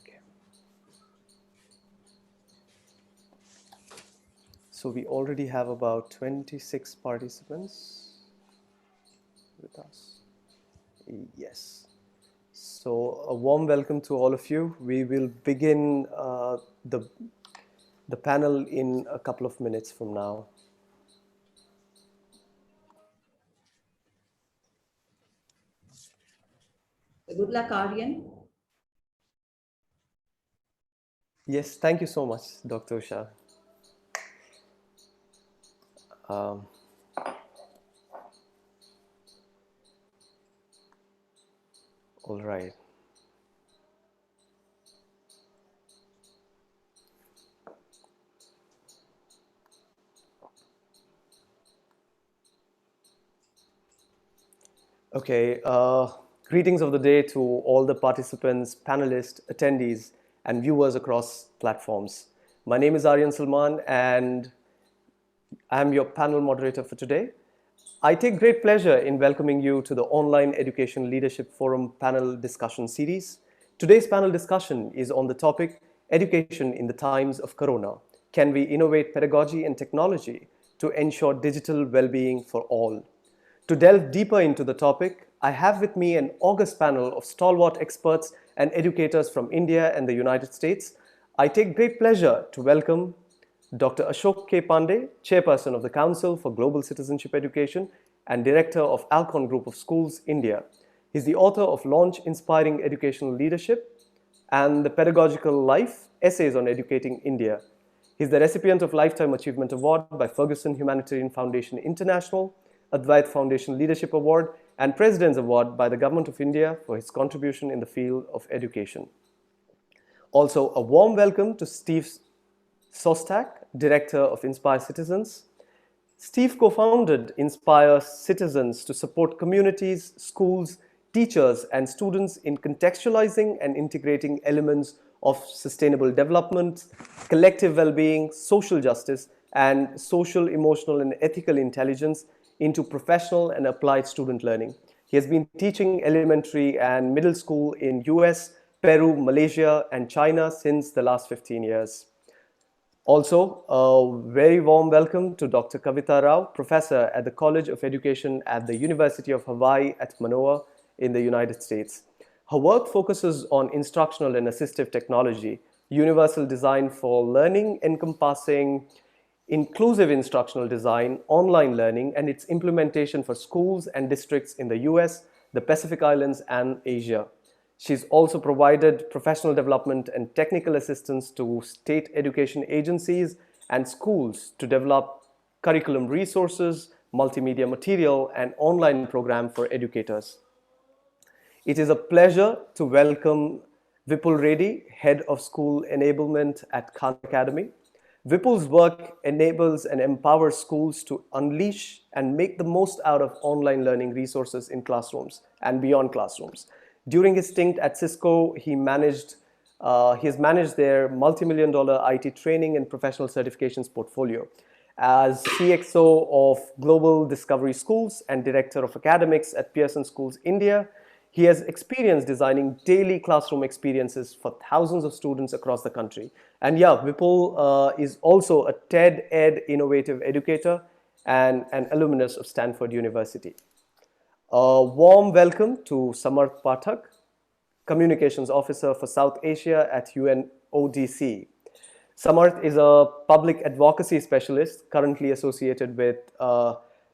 Okay. So we already have about 26 participants with us. Yes. So a warm welcome to all of you. We will begin the panel in a couple of minutes from now. Good luck, Aaryan. Yes, thank you so much, Dr. Shah. All right. Okay, greetings of the day to all the participants, panelists, attendees, and viewers across platforms. My name is Aaryan Salman, and I'm your panel moderator for today. I take great pleasure in welcoming you to the Online Education Leadership Forum panel discussion series. Today's panel discussion is on the topic, Education in the Times of Corona. Can we innovate pedagogy and technology to ensure digital well-being for all? To delve deeper into the topic, I have with me an august panel of stalwart experts and educators from India and the United States. I take great pleasure to welcome Dr. Ashok K. Pandey, Chairperson of the Council for Global Citizenship Education and Director of Alcon Group of Schools, India. He's the author of Launch Inspiring Educational Leadership and The Pedagogical Life, Essays on Educating India. He's the recipient of Lifetime Achievement Award by Ferguson Humanitarian Foundation International, Advait Foundation Leadership Award, and President's Award by the Government of India for his contribution in the field of education. Also, a warm welcome to Steve Sostak, Director of Inspire Citizens. Steve co-founded Inspire Citizens to support communities, schools, teachers, and students in contextualizing and integrating elements of sustainable development, collective well-being, social justice, and social, emotional, and ethical intelligence into professional and applied student learning. He has been teaching elementary and middle school in US, Peru, Malaysia, and China since the last 15 years. Also, a very warm welcome to Dr. Kavita Rao, Professor at the College of Education at the University of Hawaii at Mānoa in the United States. Her work focuses on instructional and assistive technology, universal design for learning encompassing inclusive instructional design, online learning, and its implementation for schools and districts in the US, the Pacific Islands, and Asia. She's also provided professional development and technical assistance to state education agencies and schools to develop curriculum resources, multimedia material, and online program for educators. It is a pleasure to welcome Vipul Redey, Head of School Enablement at Khan Academy. Vipul's work enables and empowers schools to unleash and make the most out of online learning resources in classrooms and beyond classrooms. During his stint at Cisco, he has managed their multi-million-dollar IT training and professional certifications portfolio. As CXO of Global Discovery Schools and Director of Academics at Pearson Schools India, he has experience designing daily classroom experiences for thousands of students across the country. And yeah, Vipul is also a TED Ed innovative educator and an alumnus of Stanford University. A warm welcome to Samarth Pathak, Communications Officer for South Asia at UNODC. Samarth is a public advocacy specialist currently associated with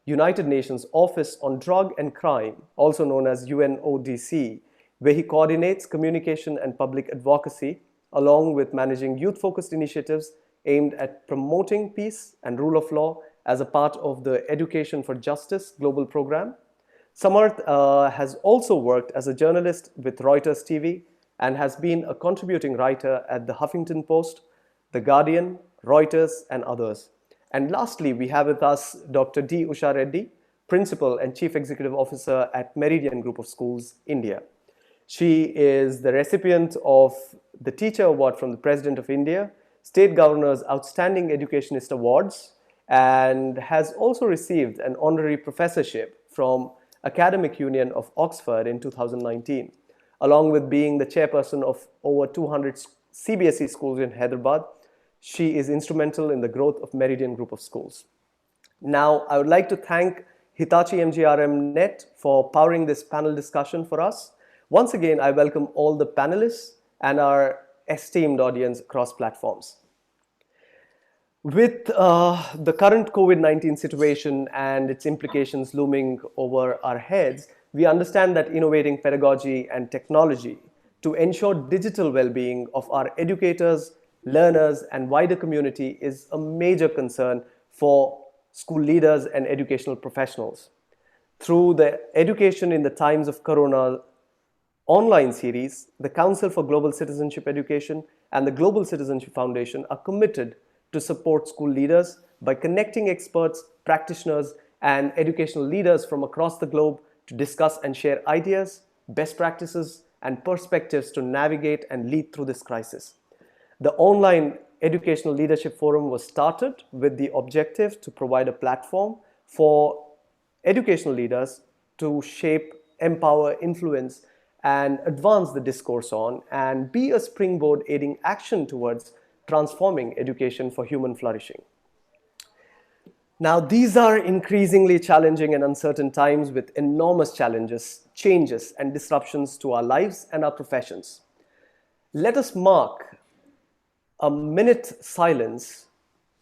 United Nations Office on Drug and Crime, also known as UNODC, where he coordinates communication and public advocacy, along with managing youth-focused initiatives aimed at promoting peace and rule of law as a part of the Education for Justice global program. Samarth has also worked as a journalist with Reuters TV and has been a contributing writer at the Huffington Post, The Guardian, Reuters, and others. And lastly, we have with us Dr. D. Usha Reddy, Principal and Chief Executive Officer at Meridian Group of Schools, India. She is the recipient of the Teacher Award from the President of India, State Governor's Outstanding Educationist Awards, and has also received an honorary professorship from Academic Union of Oxford in 2019. Along with being the chairperson of over 200 CBSE schools in Hyderabad, she is instrumental in the growth of Meridian group of schools. Now, I would like to thank Hitachi MGRM Net for powering this panel discussion for us. Once again, I welcome all the panelists and our esteemed audience across platforms. With the current COVID-19 situation and its implications looming over our heads, we understand that innovating pedagogy and technology to ensure digital well-being of our educators, learners, and wider community is a major concern for school leaders and educational professionals. Through the Education in the Times of Corona online series, the Council for Global Citizenship Education and the Global Citizenship Foundation are committed to support school leaders by connecting experts, practitioners, and educational leaders from across the globe to discuss and share ideas, best practices, and perspectives to navigate and lead through this crisis. The online Educational Leadership Forum was started with the objective to provide a platform for educational leaders to shape, empower, influence, and advance the discourse on, and be a springboard aiding action towards transforming education for human flourishing. Now, these are increasingly challenging and uncertain times with enormous challenges, changes, and disruptions to our lives and our professions. Let us mark a minute silence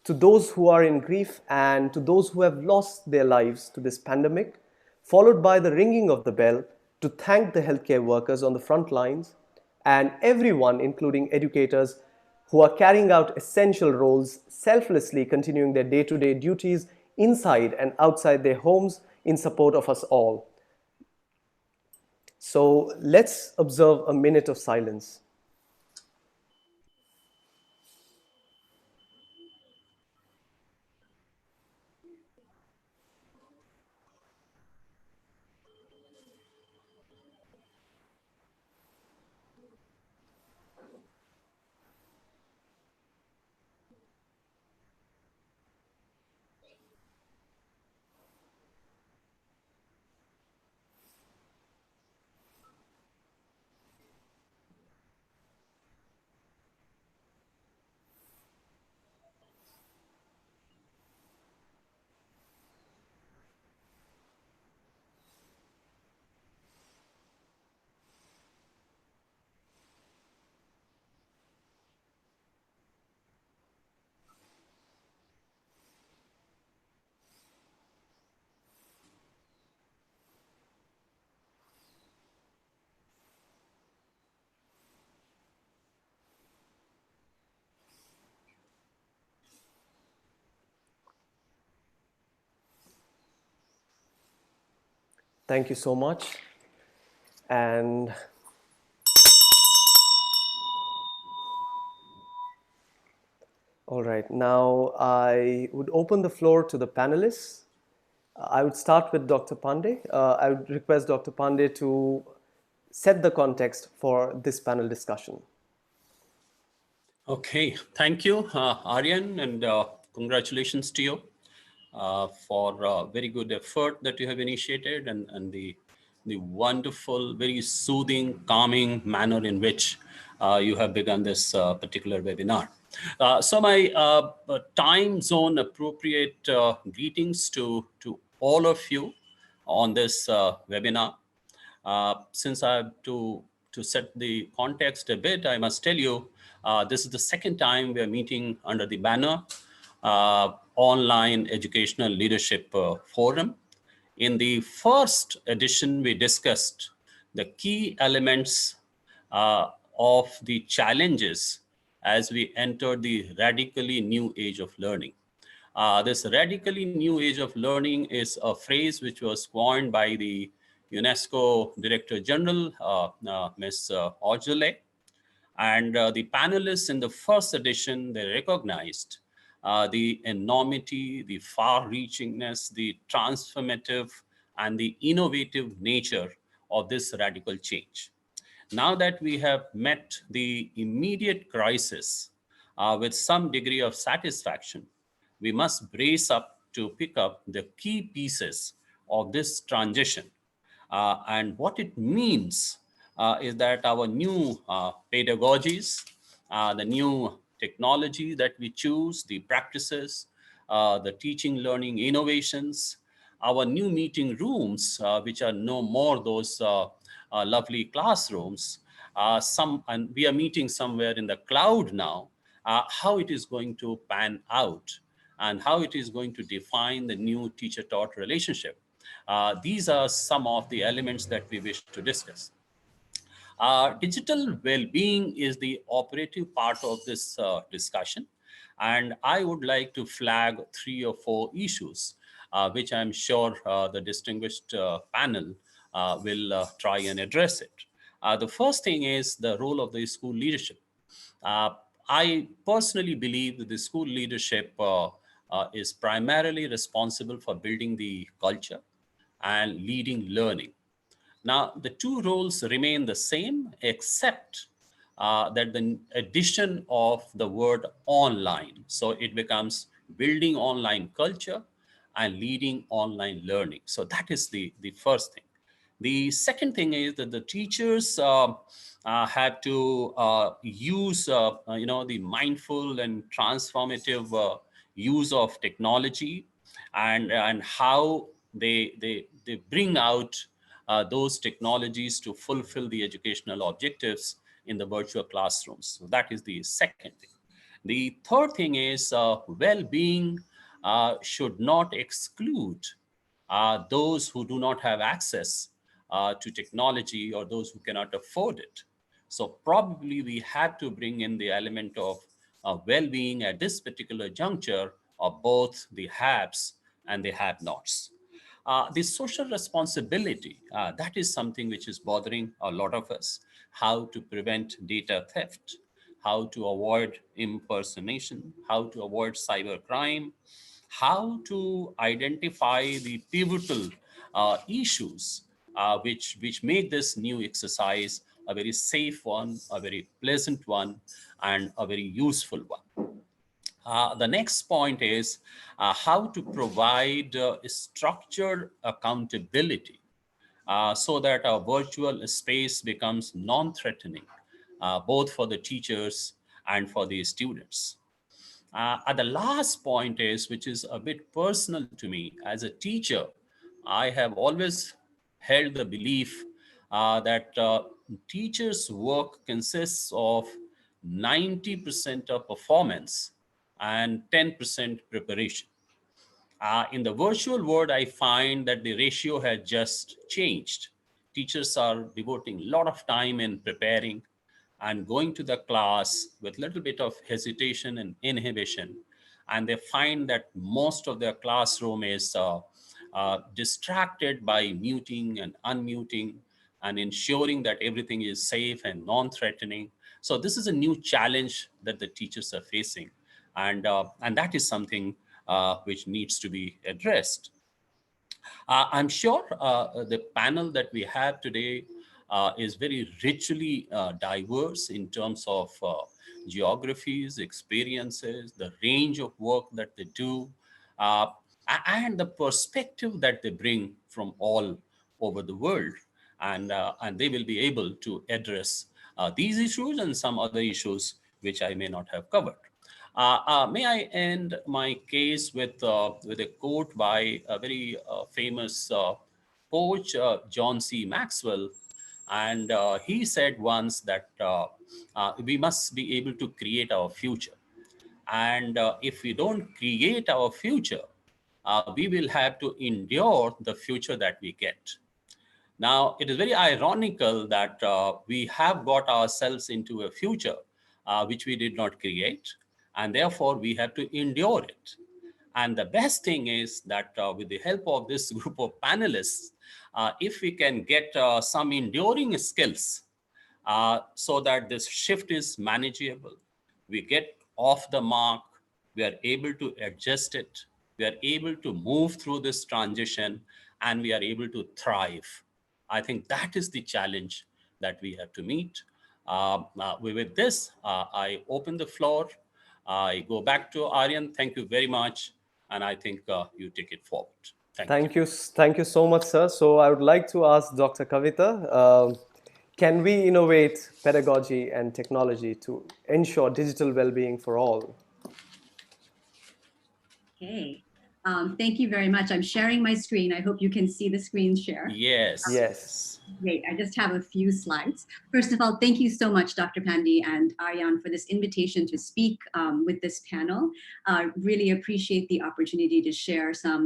to those who are in grief and to those who have lost their lives to this pandemic, followed by the ringing of the bell to thank the healthcare workers on the front lines and everyone, including educators, who are carrying out essential roles, selflessly continuing their day-to-day duties inside and outside their homes in support of us all. So let's observe a minute of silence. Thank you so much. And all right, now I would open the floor to the panelists. I would start with Dr. Pandey. I would request Dr. Pandey to set the context for this panel discussion. Okay, thank you, Aaryan, and congratulations to you for very good effort that you have initiated and the wonderful, very soothing, calming manner in which you have begun this particular webinar. So my time zone appropriate greetings to all of you on this webinar. Since I have to set the context a bit, I must tell you, this is the second time we are meeting under the banner Online Educational Leadership Forum. In the first edition, we discussed the key elements of the challenges as we enter the radically new age of learning. This radically new age of learning is a phrase which was coined by the UNESCO Director General, Ms. Ojale. And the panelists in the first edition, they recognized the enormity, the far-reachingness, the transformative, and the innovative nature of this radical change. Now that we have met the immediate crisis with some degree of satisfaction, we must brace up to pick up the key pieces of this transition and what it means is that our new pedagogies, the new technology that we choose, the practices, the teaching, learning, innovations, our new meeting rooms, which are no more those lovely classrooms, and we are meeting somewhere in the cloud now, how it is going to pan out and how it is going to define the new teacher-taught relationship. These are some of the elements that we wish to discuss. Digital well-being is the operative part of this discussion, and I would like to flag 3 or 4 issues, which I'm sure the distinguished panel will try and address it. The first thing is the role of the school leadership. Uh, I personally believe that the school leadership is primarily responsible for building the culture and leading learning. Now, the two roles remain the same, except that the addition of the word online. So it becomes building online culture and leading online learning. So that is the first thing. The second thing is that the teachers have to use, the mindful and transformative use of technology, and how they bring out those technologies to fulfill the educational objectives in the virtual classrooms. So that is the second thing. The third thing is well-being should not exclude those who do not have access to technology or those who cannot afford it. So probably we had to bring in the element of well-being at this particular juncture of both the haves and the have-nots. The social responsibility, that is something which is bothering a lot of us. How to prevent data theft, how to avoid impersonation, how to avoid cybercrime, how to identify the pivotal issues which make this new exercise a very safe one, a very pleasant one, and a very useful one. The next point is how to provide structured accountability so that our virtual space becomes non-threatening, both for the teachers and for the students. And the last point is, which is a bit personal to me as a teacher, I have always held the belief that teachers' work consists of 90% of performance and 10% preparation. In the virtual world, I find that the ratio has just changed. Teachers are devoting a lot of time in preparing and going to the class with a little bit of hesitation and inhibition. And they find that most of their classroom is distracted by muting and unmuting and ensuring that everything is safe and non-threatening. So this is a new challenge that the teachers are facing, and that is something which needs to be addressed. I'm sure the panel that we have today is very richly diverse in terms of geographies, experiences, the range of work that they do, uh, and the perspective that they bring from all over the world. And they will be able to address these issues and some other issues which I may not have covered. May I end my case with a quote by a very famous coach, John C. Maxwell, and he said once that we must be able to create our future, and if we don't create our future, we will have to endure the future that we get. Now, it is very ironical that we have got ourselves into a future which we did not create, and therefore we have to endure it. And the best thing is that with the help of this group of panelists, if we can get some enduring skills so that this shift is manageable, we get off the mark, we are able to adjust it, we are able to move through this transition, and we are able to thrive. I think that is the challenge that we have to meet. With this, I open the floor. I go back to Aaryan. Thank you very much. And I think you take it forward. Thank you. Thank you so much, sir. So I would like to ask Dr. Kavita, can we innovate pedagogy and technology to ensure digital well-being for all? Okay. Thank you very much. I'm sharing my screen. I hope you can see the screen share. Yes. Yes. Great. I just have a few slides. First of all, thank you so much, Dr. Pandey and Aaryan, for this invitation to speak with this panel. Really appreciate the opportunity to share some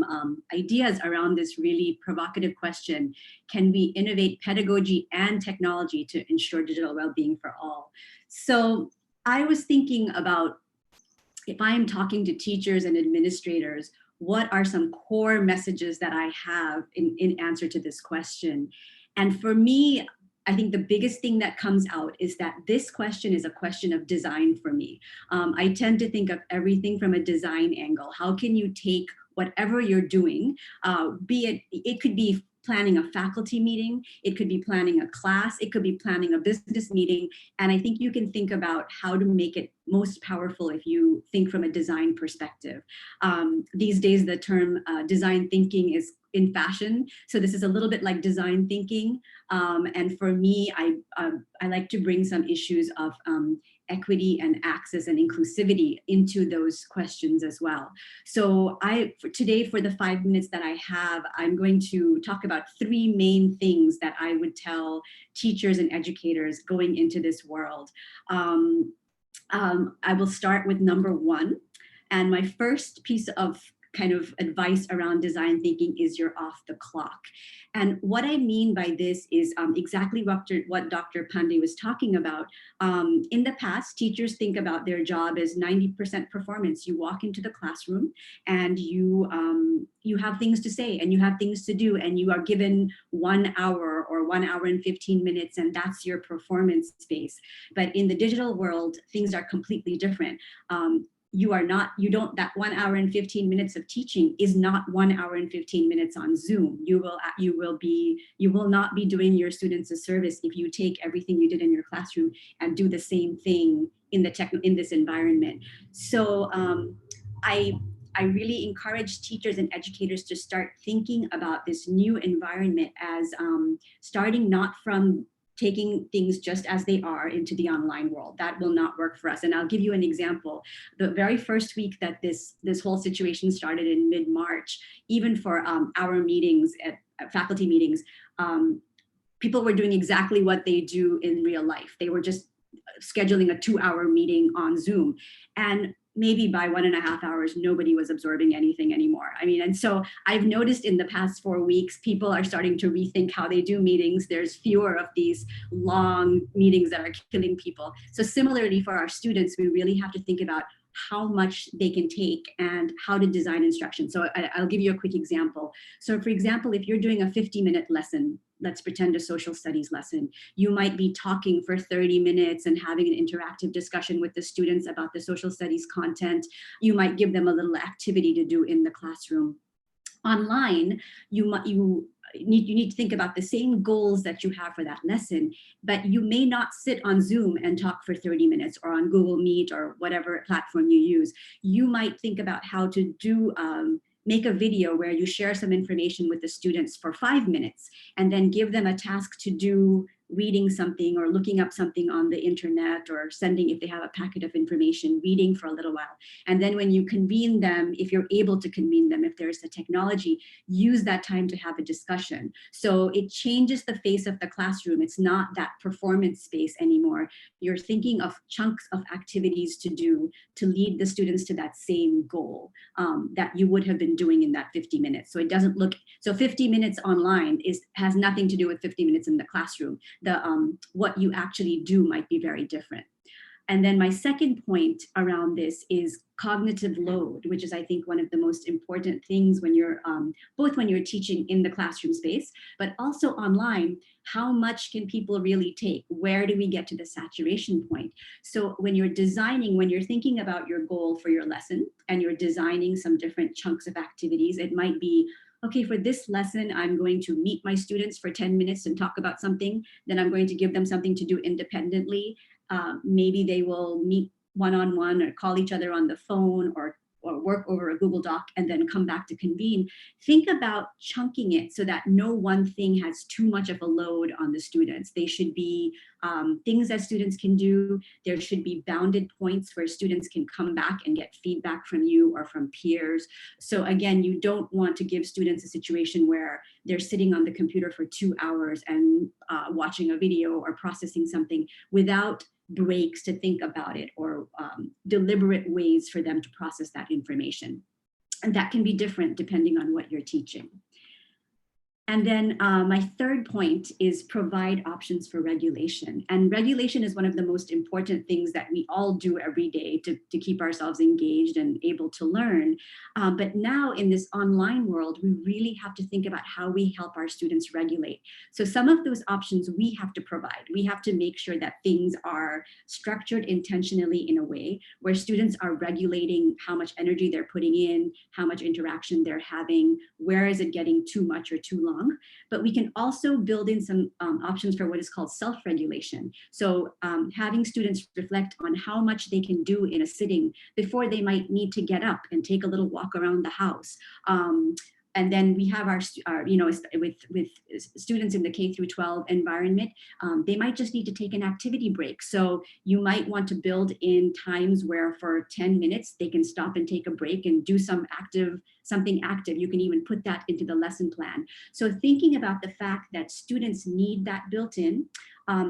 ideas around this really provocative question. Can we innovate pedagogy and technology to ensure digital well-being for all? So I was thinking about, if I am talking to teachers and administrators, what are some core messages that I have in answer to this question? And for me, I think the biggest thing that comes out is that this question is a question of design for me. I tend to think of everything from a design angle. How can you take whatever you're doing, it could be planning a faculty meeting, it could be planning a class, it could be planning a business meeting. And I think you can think about how to make it most powerful if you think from a design perspective. These days, the term design thinking is in fashion. So this is a little bit like design thinking. And for me, I like to bring some issues of equity and access and inclusivity into those questions as well. So today, for the 5 minutes that I have, I'm going to talk about 3 main things that I would tell teachers and educators going into this world. I will start with number 1. And my first piece of kind of advice around design thinking is you're off the clock. And what I mean by this is exactly what Dr. Pandey was talking about. In the past, teachers think about their job as 90% performance. You walk into the classroom and you have things to say and you have things to do, and you are given 1 hour or 1 hour and 15 minutes, and that's your performance space. But in the digital world, things are completely different. That 1 hour and 15 minutes of teaching is not 1 hour and 15 minutes on Zoom. You will not be doing your students a service if you take everything you did in your classroom and do the same thing in this environment. So I really encourage teachers and educators to start thinking about this new environment as starting not from taking things just as they are into the online world. That will not work for us. And I'll give you an example. The very first week that this whole situation started in mid-March, even for our meetings at faculty meetings, people were doing exactly what they do in real life. They were just scheduling a 2-hour meeting on Zoom. And maybe by 1.5 hours, nobody was absorbing anything anymore. I mean, and so I've noticed in the past 4 weeks, people are starting to rethink how they do meetings. There's fewer of these long meetings that are killing people. So similarly for our students, we really have to think about how much they can take and how to design instruction. So I'll give you a quick example. So for example, if you're doing a 50-minute lesson, let's pretend a social studies lesson, you might be talking for 30 minutes and having an interactive discussion with the students about the social studies content. You might give them a little activity to do in the classroom. Online, you need to think about the same goals that you have for that lesson, but you may not sit on Zoom and talk for 30 minutes or on Google Meet or whatever platform you use. You might think about how to do make a video where you share some information with the students for 5 minutes and then give them a task to do reading something or looking up something on the internet or sending, if they have a packet of information, reading for a little while. And then when you convene them, if you're able to convene them, if there's the technology, use that time to have a discussion. So it changes the face of the classroom. It's not that performance space anymore. You're thinking of chunks of activities to do to lead the students to that same goal that you would have been doing in that 50 minutes. So it doesn't look, so 50 minutes online has nothing to do with 50 minutes in the classroom. What you actually do might be very different. And then my second point around this is cognitive load, which is, I think, one of the most important things when you're, both when you're teaching in the classroom space, but also online. How much can people really take? Where do we get to the saturation point? So when you're designing, when you're thinking about your goal for your lesson and you're designing some different chunks of activities, it might be, okay, for this lesson, I'm going to meet my students for 10 minutes and talk about something. Then I'm going to give them something to do independently. Maybe they will meet one-on-one or call each other on the phone or or work over a Google Doc and then come back to convene, think about chunking it so that no one thing has too much of a load on the students. They should be things that students can do. There should be bounded points where students can come back and get feedback from you or from peers. So again, you don't want to give students a situation where they're sitting on the computer for 2 hours and watching a video or processing something without breaks to think about it, or deliberate ways for them to process that information. And that can be different depending on what you're teaching. And then my third point is provide options for regulation. And regulation is one of the most important things that we all do every day to keep ourselves engaged and able to learn. But now in this online world, we really have to think about how we help our students regulate. So some of those options we have to provide. We have to make sure that things are structured intentionally in a way where students are regulating how much energy they're putting in, how much interaction they're having, where is it getting too much or too long. But we can also build in some options for what is called self-regulation. So having students reflect on how much they can do in a sitting before they might need to get up and take a little walk around the house. And then we have our with students in the K through 12 environment, they might just need to take an activity break. So you might want to build in times where for 10 minutes, they can stop and take a break and do something active. You can even put that into the lesson plan. So thinking about the fact that students need that built in,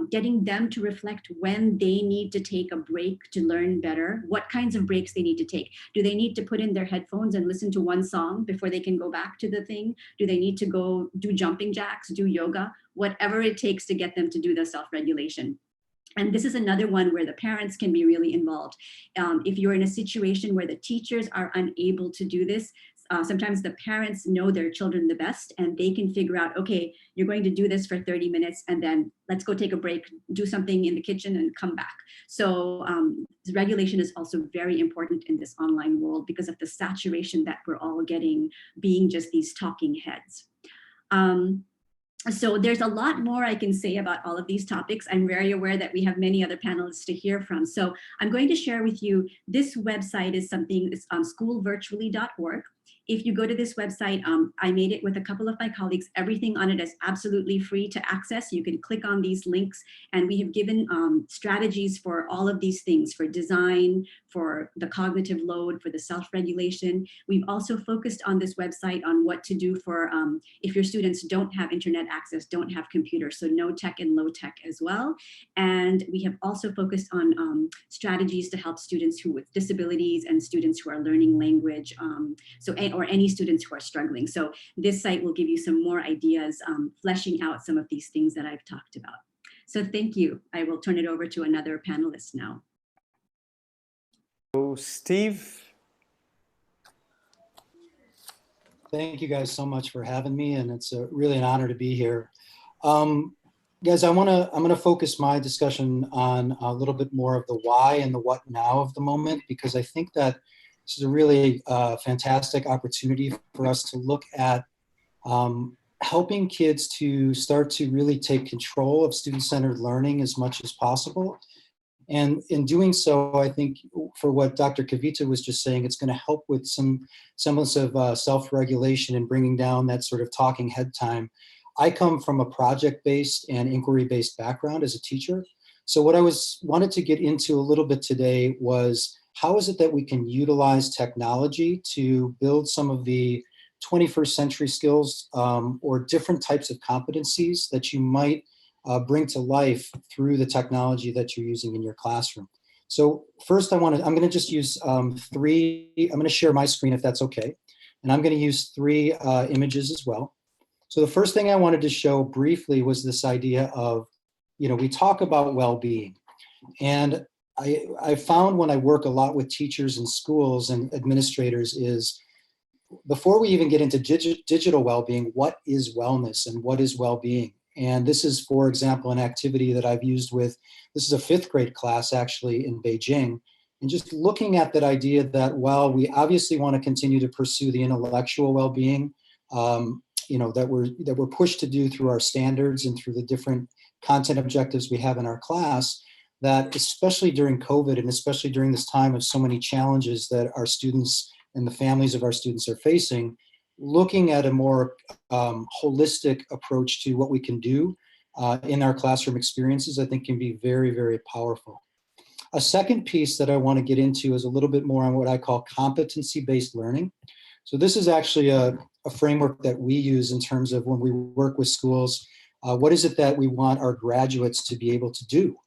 getting them to reflect when they need to take a break to learn better, what kinds of breaks they need to take. Do they need to put in their headphones and listen to one song before they can go back to the thing? Do they need to go do jumping jacks, do yoga, whatever it takes to get them to do the self-regulation? And this is another one where the parents can be really involved. If you're in a situation where the teachers are unable to do this, sometimes the parents know their children the best and they can figure out, okay, you're going to do this for 30 minutes and then let's go take a break, do something in the kitchen and come back. So regulation is also very important in this online world because of the saturation that we're all getting, being just these talking heads. So there's a lot more I can say about all of these topics. I'm very aware that we have many other panelists to hear from. So I'm going to share with you, this website is something, it's schoolvirtually.org. If you go to this website, I made it with a couple of my colleagues. Everything on it is absolutely free to access. You can click on these links, and we have given strategies for all of these things, for design, for the cognitive load, for the self-regulation. We've also focused on this website on what to do for if your students don't have internet access, don't have computers, so no tech and low tech as well. And we have also focused on strategies to help students with disabilities and students who are learning language, or any students who are struggling. So this site will give you some more ideas, fleshing out some of these things that I've talked about. So thank you. I will turn it over to another panelist now. So Steve. Thank you guys so much for having me, and it's really an honor to be here. Guys, I'm gonna focus my discussion on a little bit more of the why and the what now of the moment, because I think that this is a really fantastic opportunity for us to look at helping kids to start to really take control of student-centered learning as much as possible. And in doing so, I think for what Dr. Kavita was just saying, it's going to help with some semblance of self-regulation and bringing down that sort of talking head time. I come from a project-based and inquiry-based background as a teacher. So what I wanted to get into a little bit today was, how is it that we can utilize technology to build some of the 21st century skills or different types of competencies that you might bring to life through the technology that you're using in your classroom? So first I'm going to just use I'm going to share my screen if that's okay. And I'm going to use three images as well. So the first thing I wanted to show briefly was this idea of, we talk about well-being. And I found when I work a lot with teachers in schools and administrators is, before we even get into digital well-being, what is wellness and what is well-being? And this is, for example, an activity that I've used with, this is a 5th grade class actually in Beijing, and just looking at that idea that while we obviously want to continue to pursue the intellectual well-being, that we're pushed to do through our standards and through the different content objectives we have in our class, that especially during COVID and especially during this time of so many challenges that our students and the families of our students are facing, looking at a more holistic approach to what we can do in our classroom experiences, I think can be very, very powerful. A second piece that I want to get into is a little bit more on what I call competency-based learning. So this is actually a framework that we use in terms of when we work with schools. What is it that we want our graduates to be able to do?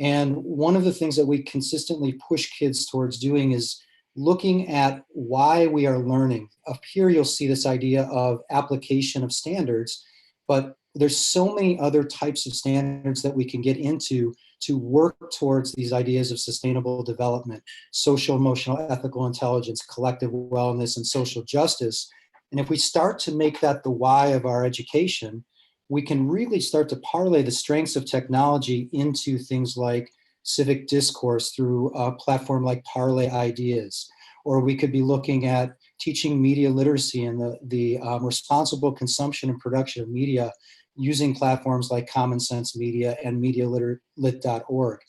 And one of the things that we consistently push kids towards doing is looking at why we are learning. Up here, you'll see this idea of application of standards, but there's so many other types of standards that we can get into to work towards these ideas of sustainable development, social, emotional, ethical intelligence, collective wellness, and social justice. And if we start to make that the why of our education, we can really start to parlay the strengths of technology into things like civic discourse through a platform like Parlay Ideas, or we could be looking at teaching media literacy and the responsible consumption and production of media using platforms like Common Sense Media and MediaLit.org,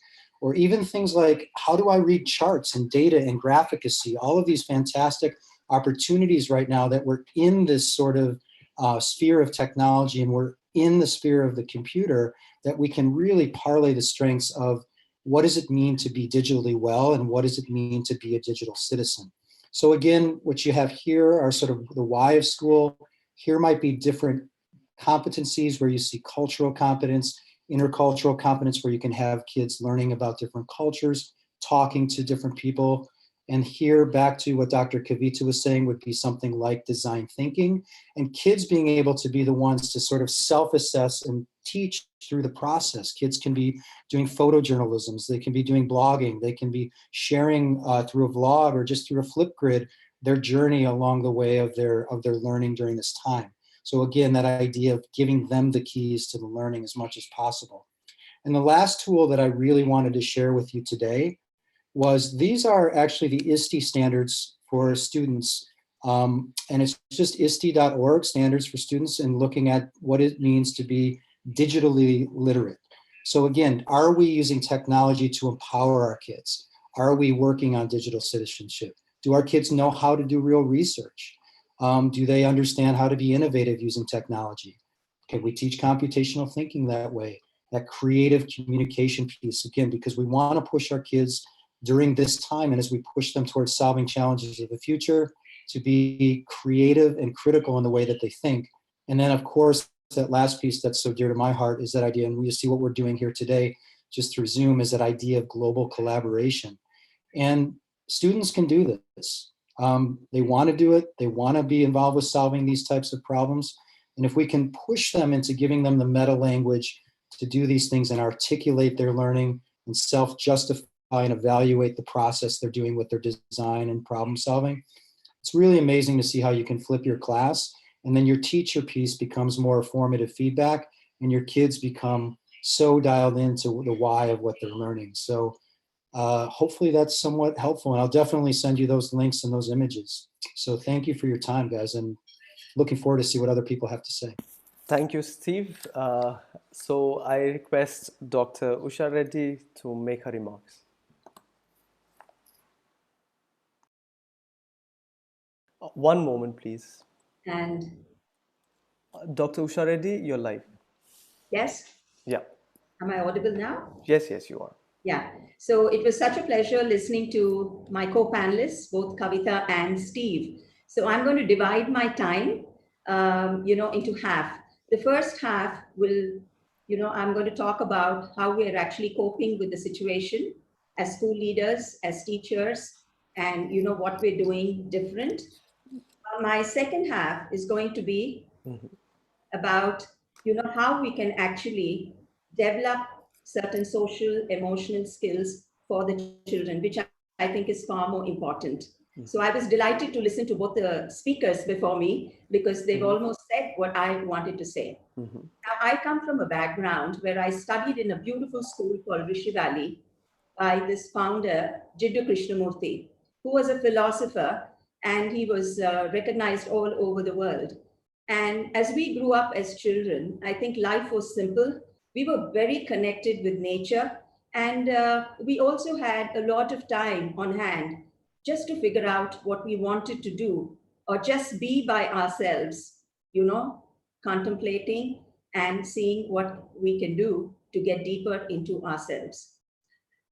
or even things like how do I read charts and data and graphicacy, all of these fantastic opportunities right now that we're in this sort of sphere of technology and we're in the sphere of the computer, that we can really parlay the strengths of what does it mean to be digitally well and what does it mean to be a digital citizen. So again, what you have here are sort of the why of school. Here might be different competencies where you see cultural competence, intercultural competence where you can have kids learning about different cultures, talking to different people. And here, back to what Dr. Kavita was saying, would be something like design thinking, and kids being able to be the ones to sort of self-assess and teach through the process. Kids can be doing photojournalisms, they can be doing blogging, they can be sharing through a vlog or just through a Flipgrid their journey along the way of their learning during this time. So again, that idea of giving them the keys to the learning as much as possible. And the last tool that I really wanted to share with you today was these are actually the ISTE standards for students. And it's just ISTE.org, standards for students, and looking at what it means to be digitally literate. So again, are we using technology to empower our kids? Are we working on digital citizenship? Do our kids know how to do real research? Do they understand how to be innovative using technology? Can we teach computational thinking that way? That creative communication piece, again, because we want to push our kids during this time and as we push them towards solving challenges of the future to be creative and critical in the way that they think. And then, of course, that last piece that's so dear to my heart is that idea, and we see what we're doing here today just through Zoom, is that idea of global collaboration. And students can do this. They want to do it. They want to be involved with solving these types of problems. And if we can push them into giving them the meta language to do these things and articulate their learning and self-justify and evaluate the process they're doing with their design and problem solving, it's really amazing to see how you can flip your class, and then your teacher piece becomes more formative feedback, and your kids become so dialed into the why of what they're learning. So hopefully that's somewhat helpful, and I'll definitely send you those links and those images. So thank you for your time, guys, and looking forward to see what other people have to say. Thank you, Steve. So I request Dr. Usha Reddy to make her remarks. One moment, please. And Dr. Usha Reddy, you're live. yes, Yeah. am I audible now? Yes, yes, you are. Yeah. So it was such a pleasure listening to my co-panelists, both Kavita and Steve. So I'm going to divide my time, into half. The first half will, I'm going to talk about how we are actually coping with the situation as school leaders, as teachers, and what we're doing different. My second half is going to be about how we can actually develop certain social emotional skills for the children, which I think is far more important. So I was delighted to listen to both the speakers before me because they've almost said what I wanted to say. Now, I come from a background where I studied in a beautiful school called Rishi Valley by this founder, Jiddu Krishnamurti, who was a philosopher, and he was recognized all over the world. And as we grew up as children, I think life was simple. We were very connected with nature, and we also had a lot of time on hand just to figure out what we wanted to do, or just be by ourselves, you know, contemplating and seeing what we can do to get deeper into ourselves.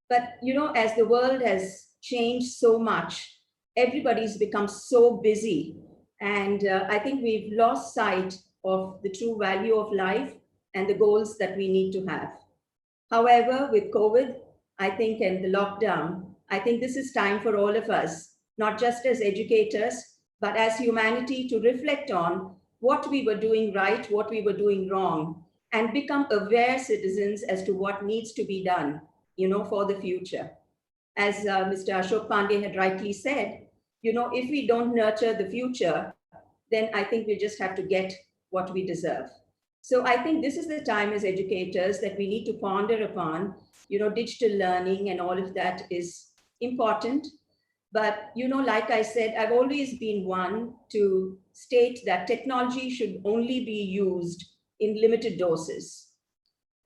But, you know, as the world has changed so much, everybody's become so busy. And I think we've lost sight of the true value of life and the goals that we need to have. However, with COVID, I think, and the lockdown, I think this is time for all of us, not just as educators, but as humanity, to reflect on what we were doing right, what we were doing wrong, and become aware citizens as to what needs to be done, you know, for the future. As Mr. Ashok Pandey had rightly said, you know, if we don't nurture the future, then I think we just have to get what we deserve. So I think this is the time as educators that we need to ponder upon, you know, digital learning and all of that is important. But, you know, like I said, I've always been one to state that technology should only be used in limited doses.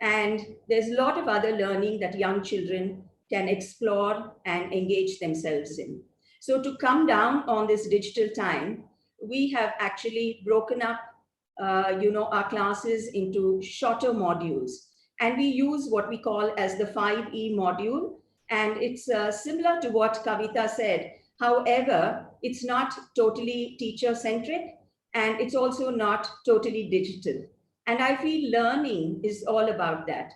And there's a lot of other learning that young children can explore and engage themselves in. So to come down on this digital time, we have actually broken up you know, our classes into shorter modules. And we use what we call as the 5E module. And it's similar to what Kavita said. However, it's not totally teacher-centric, and it's also not totally digital. And I feel learning is all about that.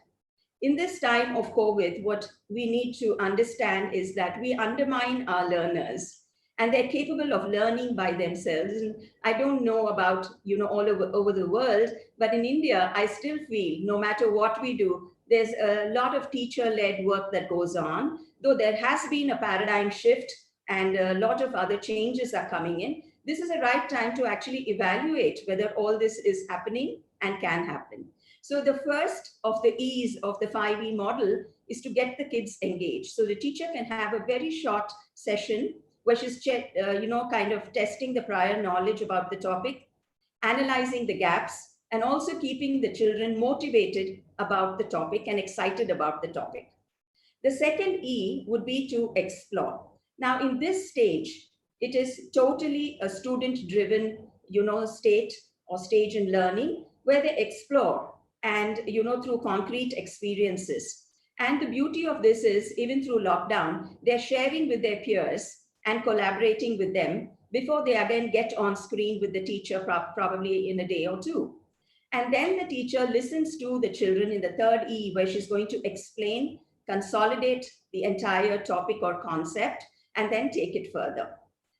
In this time of COVID, what we need to understand is that we undermine our learners, and they're capable of learning by themselves. And I don't know about, you know, all over the world, but in India, I still feel no matter what we do, there's a lot of teacher-led work that goes on, though there has been a paradigm shift and a lot of other changes are coming in. This is the right time to actually evaluate whether all this is happening and can happen. So the first of the E's of the 5E model is to get the kids engaged. So the teacher can have a very short session where she's you know, kind of testing the prior knowledge about the topic, analyzing the gaps, and also keeping the children motivated about the topic and excited about the topic. The second E would be to explore. Now, in this stage, it is totally a student-driven, you know, state or stage in learning where they explore and, you know, through concrete experiences. And the beauty of this is, even through lockdown, they're sharing with their peers and collaborating with them before they again get on screen with the teacher, probably in a day or two. And then the teacher listens to the children in the third E, where she's going to explain, consolidate the entire topic or concept, and then take it further.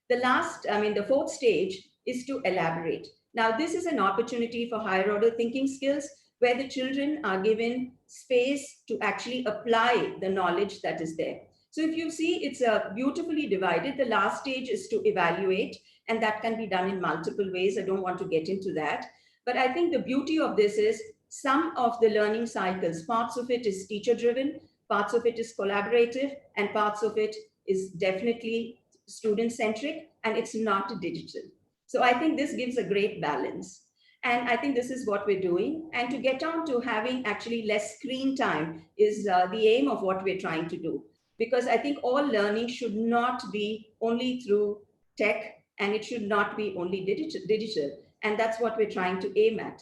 The fourth stage is to elaborate. Now, this is an opportunity for higher order thinking skills, where the children are given space to actually apply the knowledge that is there. So if you see, it's beautifully divided. The last stage is to evaluate, and that can be done in multiple ways. I don't want to get into that. But I think the beauty of this is some of the learning cycles, parts of it is teacher-driven, parts of it is collaborative, and parts of it is definitely student-centric, and it's not digital. So I think this gives a great balance. And I think this is what we're doing. And to get on to having actually less screen time is the aim of what we're trying to do. Because I think all learning should not be only through tech, and it should not be only digital. And that's what we're trying to aim at.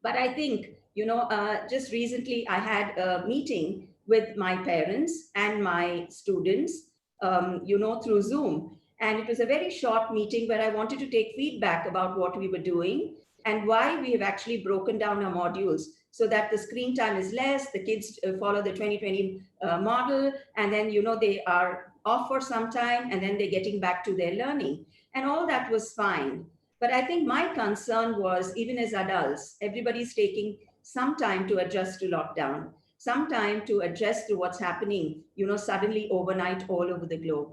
But I think, you know, just recently I had a meeting with my parents and my students, you know, through Zoom. And it was a very short meeting where I wanted to take feedback about what we were doing and why we have actually broken down our modules so that the screen time is less, the kids follow the 2020 model, and then, you know, they are off for some time and then they're getting back to their learning. And all that was fine. But I think my concern was, even as adults, everybody's taking some time to adjust to lockdown, some time to adjust to what's happening, you know, suddenly overnight all over the globe.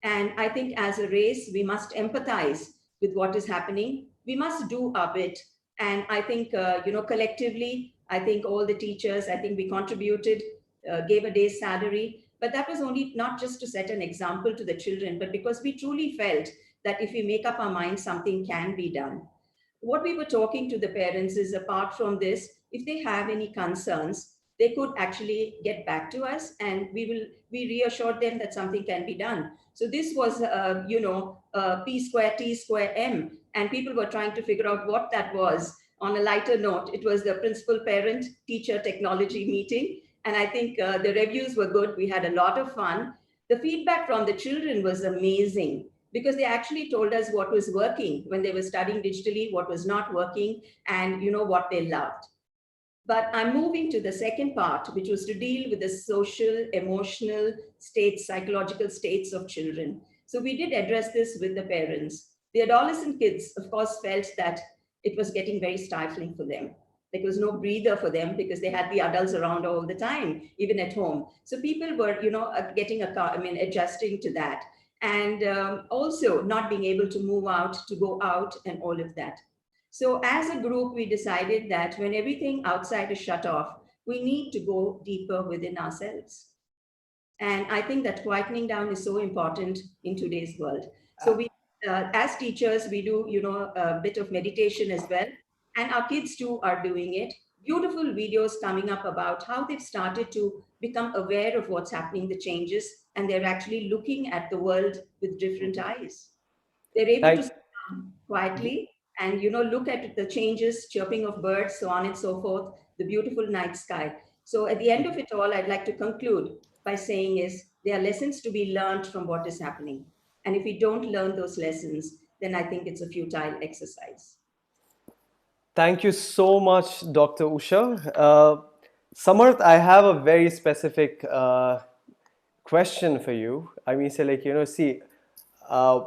And I think as a race, we must empathize with what is happening. We must do our bit. And I think, you know, collectively, I think all the teachers, I think we contributed, gave a day's salary. But that was only not just to set an example to the children, but because we truly felt that if we make up our mind, something can be done. What we were talking to the parents is, apart from this, if they have any concerns, they could actually get back to us, and we reassured them that something can be done. So this was, P square T square M, and people were trying to figure out what that was. On a lighter note, it was the principal parent teacher technology meeting. And I think the reviews were good. We had a lot of fun. The feedback from the children was amazing because they actually told us what was working when they were studying digitally, what was not working, and what they loved. But I'm moving to the second part, which was to deal with the social, emotional states, psychological states of children. So we did address this with the parents. The adolescent kids, of course, felt that it was getting very stifling for them. There was no breather for them because they had the adults around all the time, even at home. So people were, adjusting to that. And also not being able to move out, to go out and all of that. So as a group, we decided that when everything outside is shut off, we need to go deeper within ourselves. And I think that quietening down is so important in today's world. So we, as teachers, we do, a bit of meditation as well. And our kids too are doing it. Beautiful videos coming up about how they've started to become aware of what's happening, the changes, and they're actually looking at the world with different eyes. They're able to sit down quietly and look at the changes, chirping of birds, so on and so forth, the beautiful night sky. So at the end of it all, I'd like to conclude by saying is there are lessons to be learned from what is happening. And if we don't learn those lessons, then I think it's a futile exercise. Thank you so much, Dr. Usha. Samarth, I have a very specific question for you. I mean, say see,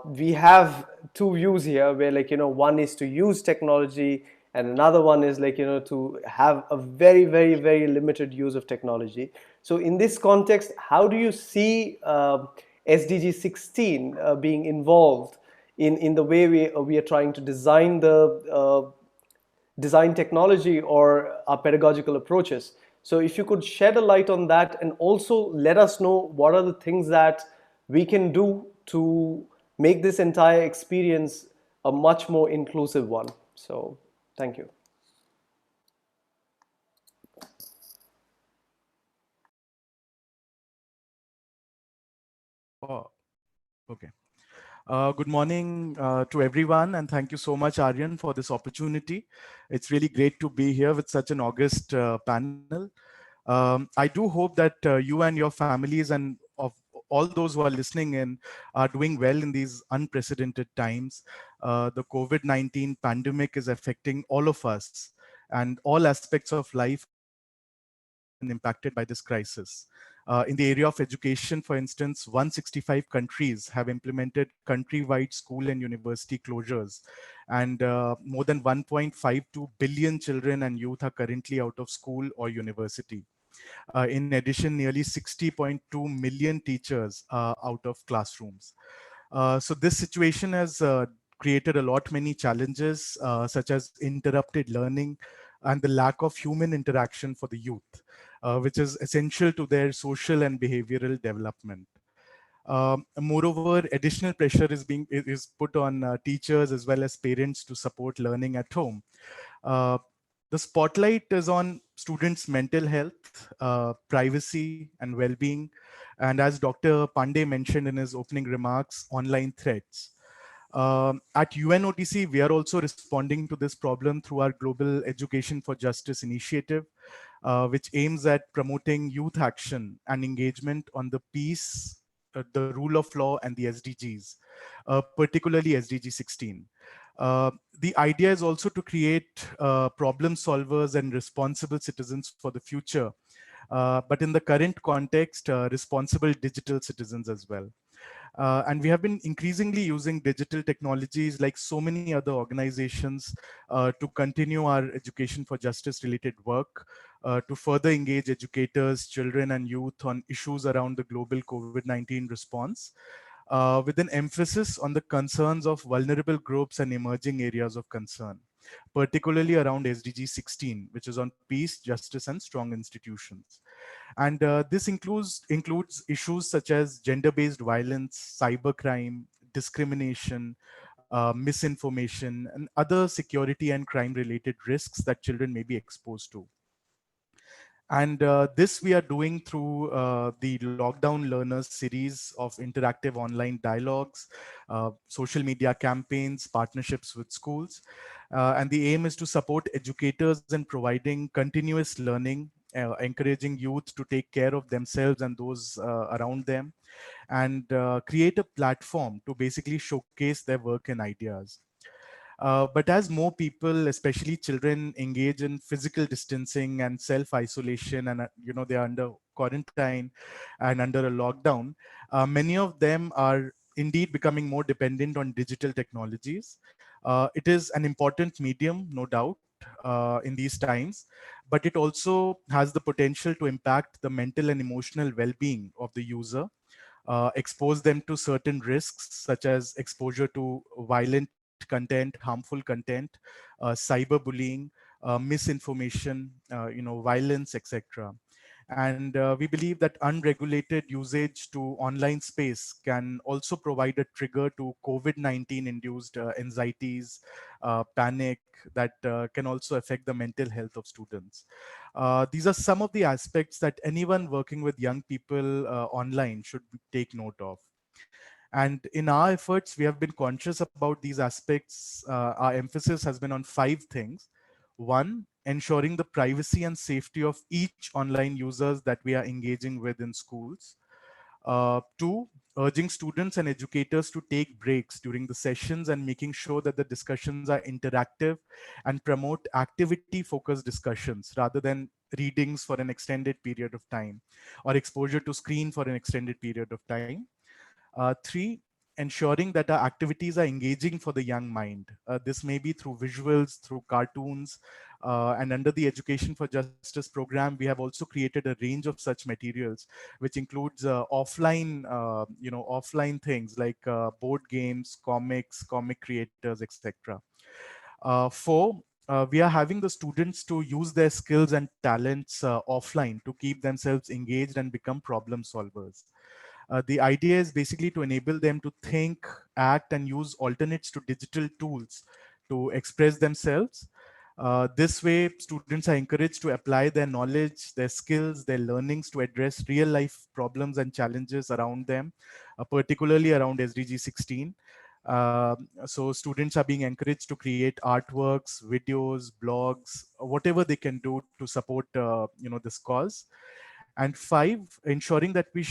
we have two views here where one is to use technology and another one is to have a very, very, very limited use of technology. So in this context, how do you see SDG 16 being involved in the way we are trying to design the design technology or our pedagogical approaches? So if you could shed a light on that and also let us know what are the things that we can do to make this entire experience a much more inclusive one. So thank you. Oh, okay. Good morning to everyone, and thank you so much, Aaryan, for this opportunity. It's really great to be here with such an august panel. I do hope that you and your families and of all those who are listening in are doing well in these unprecedented times. The COVID-19 pandemic is affecting all of us, and all aspects of life have been impacted by this crisis. In the area of education, for instance, 165 countries have implemented countrywide school and university closures, and more than 1.52 billion children and youth are currently out of school or university. In addition, nearly 60.2 million teachers are out of classrooms. So this situation has created a lot many challenges, such as interrupted learning and the lack of human interaction for the youth, which is essential to their social and behavioral development. Moreover, additional pressure is put on teachers as well as parents to support learning at home. The spotlight is on students' mental health, privacy, and well-being, and as Dr. Pandey mentioned in his opening remarks, online threats. At UNODC, we are also responding to this problem through our Global Education for Justice initiative, which aims at promoting youth action and engagement on the peace, the rule of law, and the SDGs, particularly SDG 16. The idea is also to create problem solvers and responsible citizens for the future, but in the current context, responsible digital citizens as well. And we have been increasingly using digital technologies like so many other organizations to continue our education for justice related work, to further engage educators, children and youth on issues around the global COVID-19 response, with an emphasis on the concerns of vulnerable groups and emerging areas of concern, particularly around SDG 16, which is on peace, justice, and strong institutions. And this includes issues such as gender-based violence, cybercrime, discrimination, misinformation, and other security and crime-related risks that children may be exposed to. And this we are doing through the Lockdown Learners series of interactive online dialogues, social media campaigns, partnerships with schools. And the aim is to support educators in providing continuous learning, encouraging youth to take care of themselves and those around them, and create a platform to basically showcase their work and ideas. But as more people, especially children, engage in physical distancing and self-isolation, and they're under quarantine and under a lockdown, many of them are indeed becoming more dependent on digital technologies. It is an important medium, no doubt, in these times, but it also has the potential to impact the mental and emotional well-being of the user, expose them to certain risks, such as exposure to violent content, harmful content, cyberbullying, misinformation, violence, etc. And we believe that unregulated usage to online space can also provide a trigger to COVID-19 induced anxieties, panic that can also affect the mental health of students. These are some of the aspects that anyone working with young people online should take note of. And in our efforts, we have been conscious about these aspects. Our emphasis has been on 5 things. One, ensuring the privacy and safety of each online users that we are engaging with in schools. Two, urging students and educators to take breaks during the sessions and making sure that the discussions are interactive and promote activity-focused discussions rather than readings for an extended period of time or exposure to screen for an extended period of time. Three, ensuring that our activities are engaging for the young mind. This may be through visuals, through cartoons, and under the Education for Justice program, we have also created a range of such materials, which includes offline things like board games, comics, comic creators, etc. Four, we are having the students to use their skills and talents offline to keep themselves engaged and become problem solvers. The idea is basically to enable them to think, act, and use alternates to digital tools to express themselves. This way, students are encouraged to apply their knowledge, their skills, their learnings to address real life problems and challenges around them, particularly around SDG 16. So students are being encouraged to create artworks, videos, blogs, whatever they can do to support this cause. And 5, ensuring that we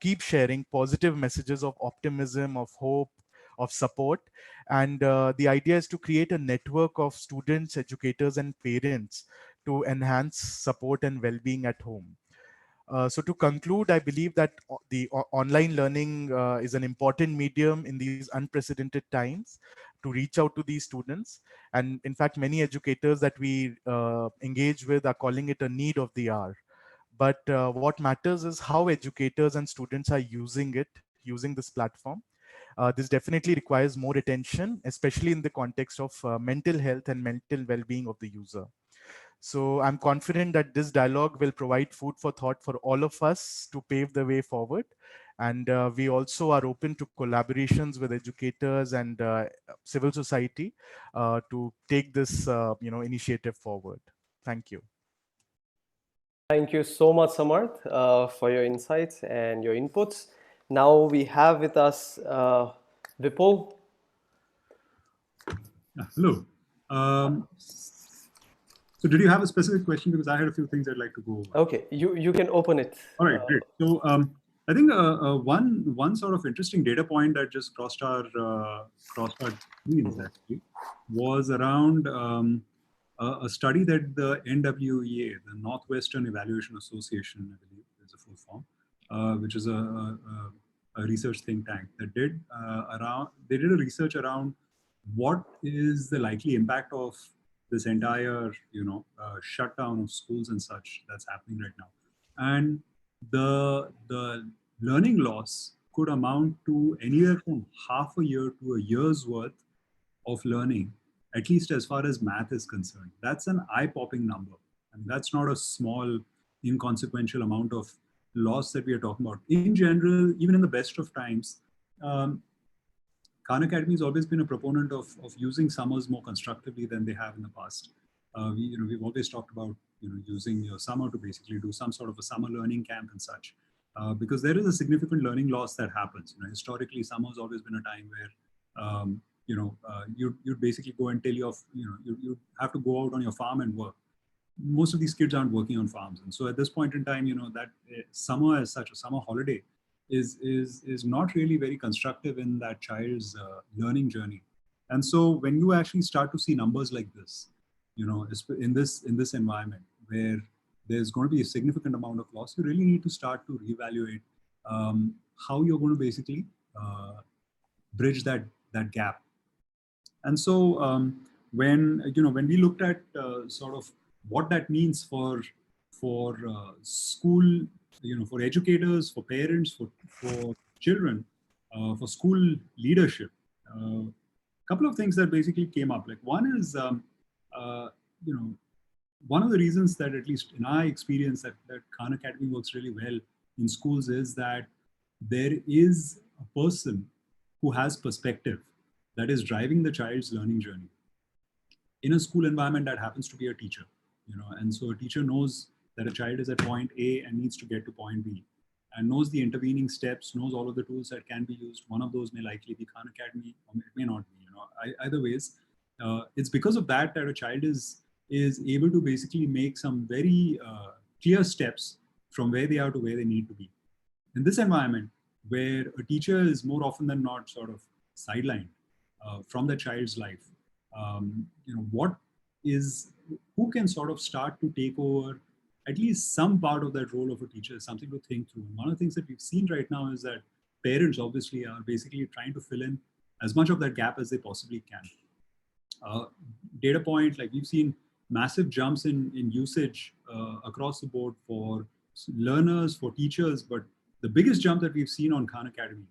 keep sharing positive messages of optimism, of hope, of support. And the idea is to create a network of students, educators, and parents to enhance support and well-being at home. So to conclude, I believe that the online learning is an important medium in these unprecedented times to reach out to these students. And in fact, many educators that we engage with are calling it a need of the hour. But what matters is how educators and students are using this platform. This definitely requires more attention, especially in the context of mental health and mental well-being of the user. So I'm confident that this dialogue will provide food for thought for all of us to pave the way forward. And we also are open to collaborations with educators and civil society to take this initiative forward. Thank you. Thank you so much, Samarth, for your insights and your inputs. Now we have with us Vipul. Hello. So did you have a specific question? Because I had a few things I'd like to go over. Okay, you can open it. All right, great. So I think one sort of interesting data point that just crossed our screens actually was around a study that the NWEA, the Northwestern Evaluation Association, I believe is a full form, which is a research think tank that did they did a research around what is the likely impact of this entire shutdown of schools and such that's happening right now, and the learning loss could amount to anywhere from half a year to a year's worth of learning, at least as far as math is concerned. That's an eye-popping number. And that's not a small, inconsequential amount of loss that we are talking about. In general, even in the best of times, Khan Academy has always been a proponent of using summers more constructively than they have in the past. We've always talked about using your summer to basically do some sort of a summer learning camp and such. Because there is a significant learning loss that happens. Historically, summer has always been a time where, you'd basically go until you have to go out on your farm and work. Most of these kids aren't working on farms. And so at this point in time, that summer as such, a summer holiday is not really very constructive in that child's learning journey. And so when you actually start to see numbers like this, in this environment where there's going to be a significant amount of loss, you really need to start to reevaluate how you're going to basically bridge that gap. And so when we looked at sort of what that means for school, for educators, for parents, for children, for school leadership, a couple of things that basically came up. Like one is, one of the reasons that, at least in our experience, that Khan Academy works really well in schools is that there is a person who has perspective that is driving the child's learning journey. In a school environment, that happens to be a teacher, and so a teacher knows that a child is at point A and needs to get to point B, and knows the intervening steps, knows all of the tools that can be used. One of those may likely be Khan Academy, or it may not be. Either ways, it's because of that a child is able to basically make some very clear steps from where they are to where they need to be. In this environment, where a teacher is more often than not sort of sidelined from the child's life, who can sort of start to take over at least some part of that role of a teacher is something to think through. And one of the things that we've seen right now is that parents obviously are basically trying to fill in as much of that gap as they possibly can. Data point, like we've seen massive jumps in usage across the board for learners, for teachers, but the biggest jump that we've seen on Khan Academy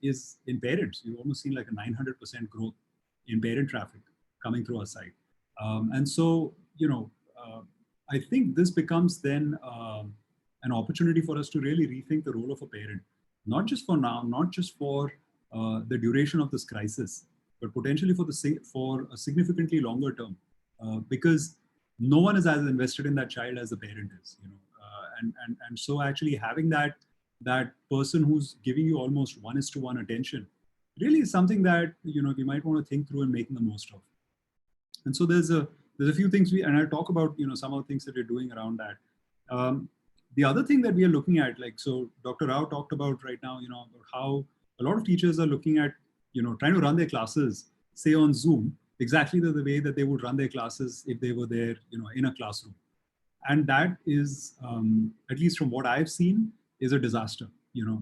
is in parents. We've almost seen like a 900% growth in parent traffic coming through our site. And so, I think this becomes then an opportunity for us to really rethink the role of a parent, not just for now, not just for the duration of this crisis, but potentially for a significantly longer term, because no one is as invested in that child as the parent is, and so actually having that person who's giving you almost 1:1 attention really is something that we might want to think through and making the most of. And so there's a few things and I'll talk about some of the things that we're doing around that. The other thing that we are looking at, like, so Dr. Rao talked about right now, about how a lot of teachers are looking at trying to run their classes, say on Zoom, exactly the way that they would run their classes if they were there, in a classroom. And that is, at least from what I've seen, is a disaster.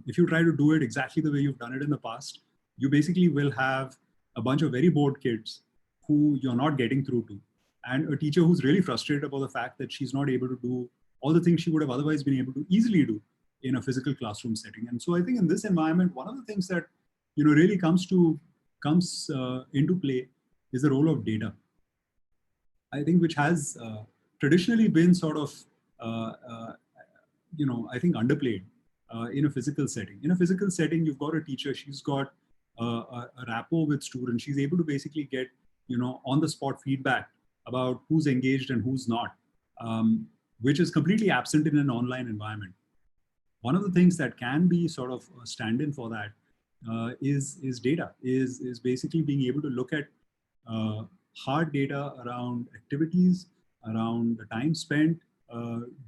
If you try to do it exactly the way you've done it in the past, you basically will have a bunch of very bored kids who you're not getting through to, and a teacher who's really frustrated about the fact that she's not able to do all the things she would have otherwise been able to easily do in a physical classroom setting. And so I think in this environment, one of the things that really comes into play is the role of data. I think which has traditionally been sort of I think underplayed in a physical setting. In a physical setting, you've got a teacher, she's got a rapport with students, she's able to basically get on the spot feedback about who's engaged and who's not, which is completely absent in an online environment. One of the things that can be sort of a stand-in for that is data, is basically being able to look at hard data around activities, around the time spent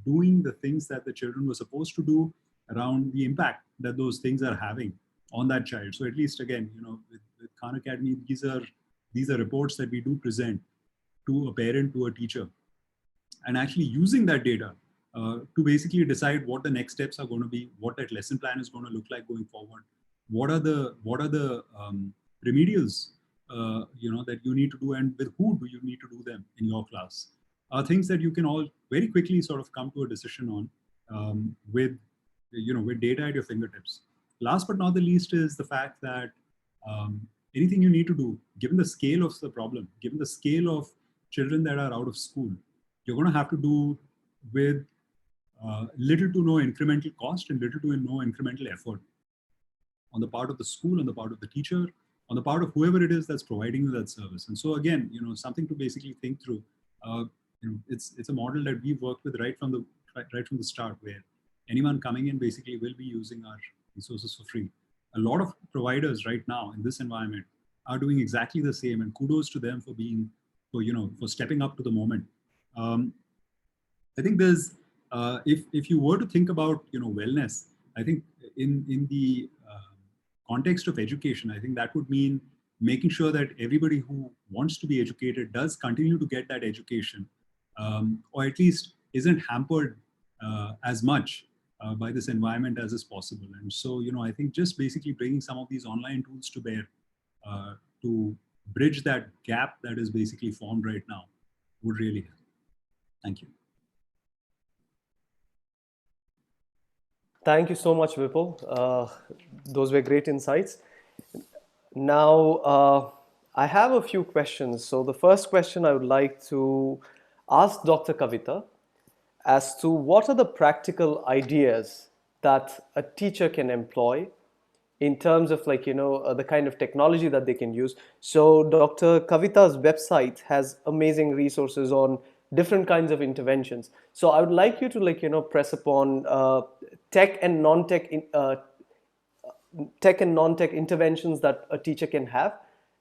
doing the things that the children were supposed to do, around the impact that those things are having on that child. So at least again, with Khan Academy, these are reports that we do present to a parent, to a teacher, and actually using that data to basically decide what the next steps are going to be, what that lesson plan is going to look like going forward, what are the remedials that you need to do, and with who do you need to do them in your class, are things that you can all very quickly sort of come to a decision on with data at your fingertips. Last but not the least is the fact that anything you need to do, given the scale of the problem, given the scale of children that are out of school, you're going to have to do with little to no incremental cost and little to no incremental effort on the part of the school, on the part of the teacher, on the part of whoever it is that's providing you that service. And so again, something to basically think through. it's a model that we've worked with right from the start, where anyone coming in basically will be using our resources for free. A lot of providers right now in this environment are doing exactly the same, and kudos to them for stepping up to the moment. I think there's if you were to think about wellness, I think in the context of education, I think that would mean making sure that everybody who wants to be educated does continue to get that education, or at least isn't hampered as much by this environment as is possible. And so, I think just basically bringing some of these online tools to bear to bridge that gap that is basically formed right now would really help. Thank you. Thank you so much, Vipul. Those were great insights. Now, I have a few questions. So the first question I would like to ask Dr. Kavita as to what are the practical ideas that a teacher can employ in terms of the kind of technology that they can use. So Dr. Kavita's website has amazing resources on different kinds of interventions. So I would like you to press upon tech and non-tech interventions that a teacher can have.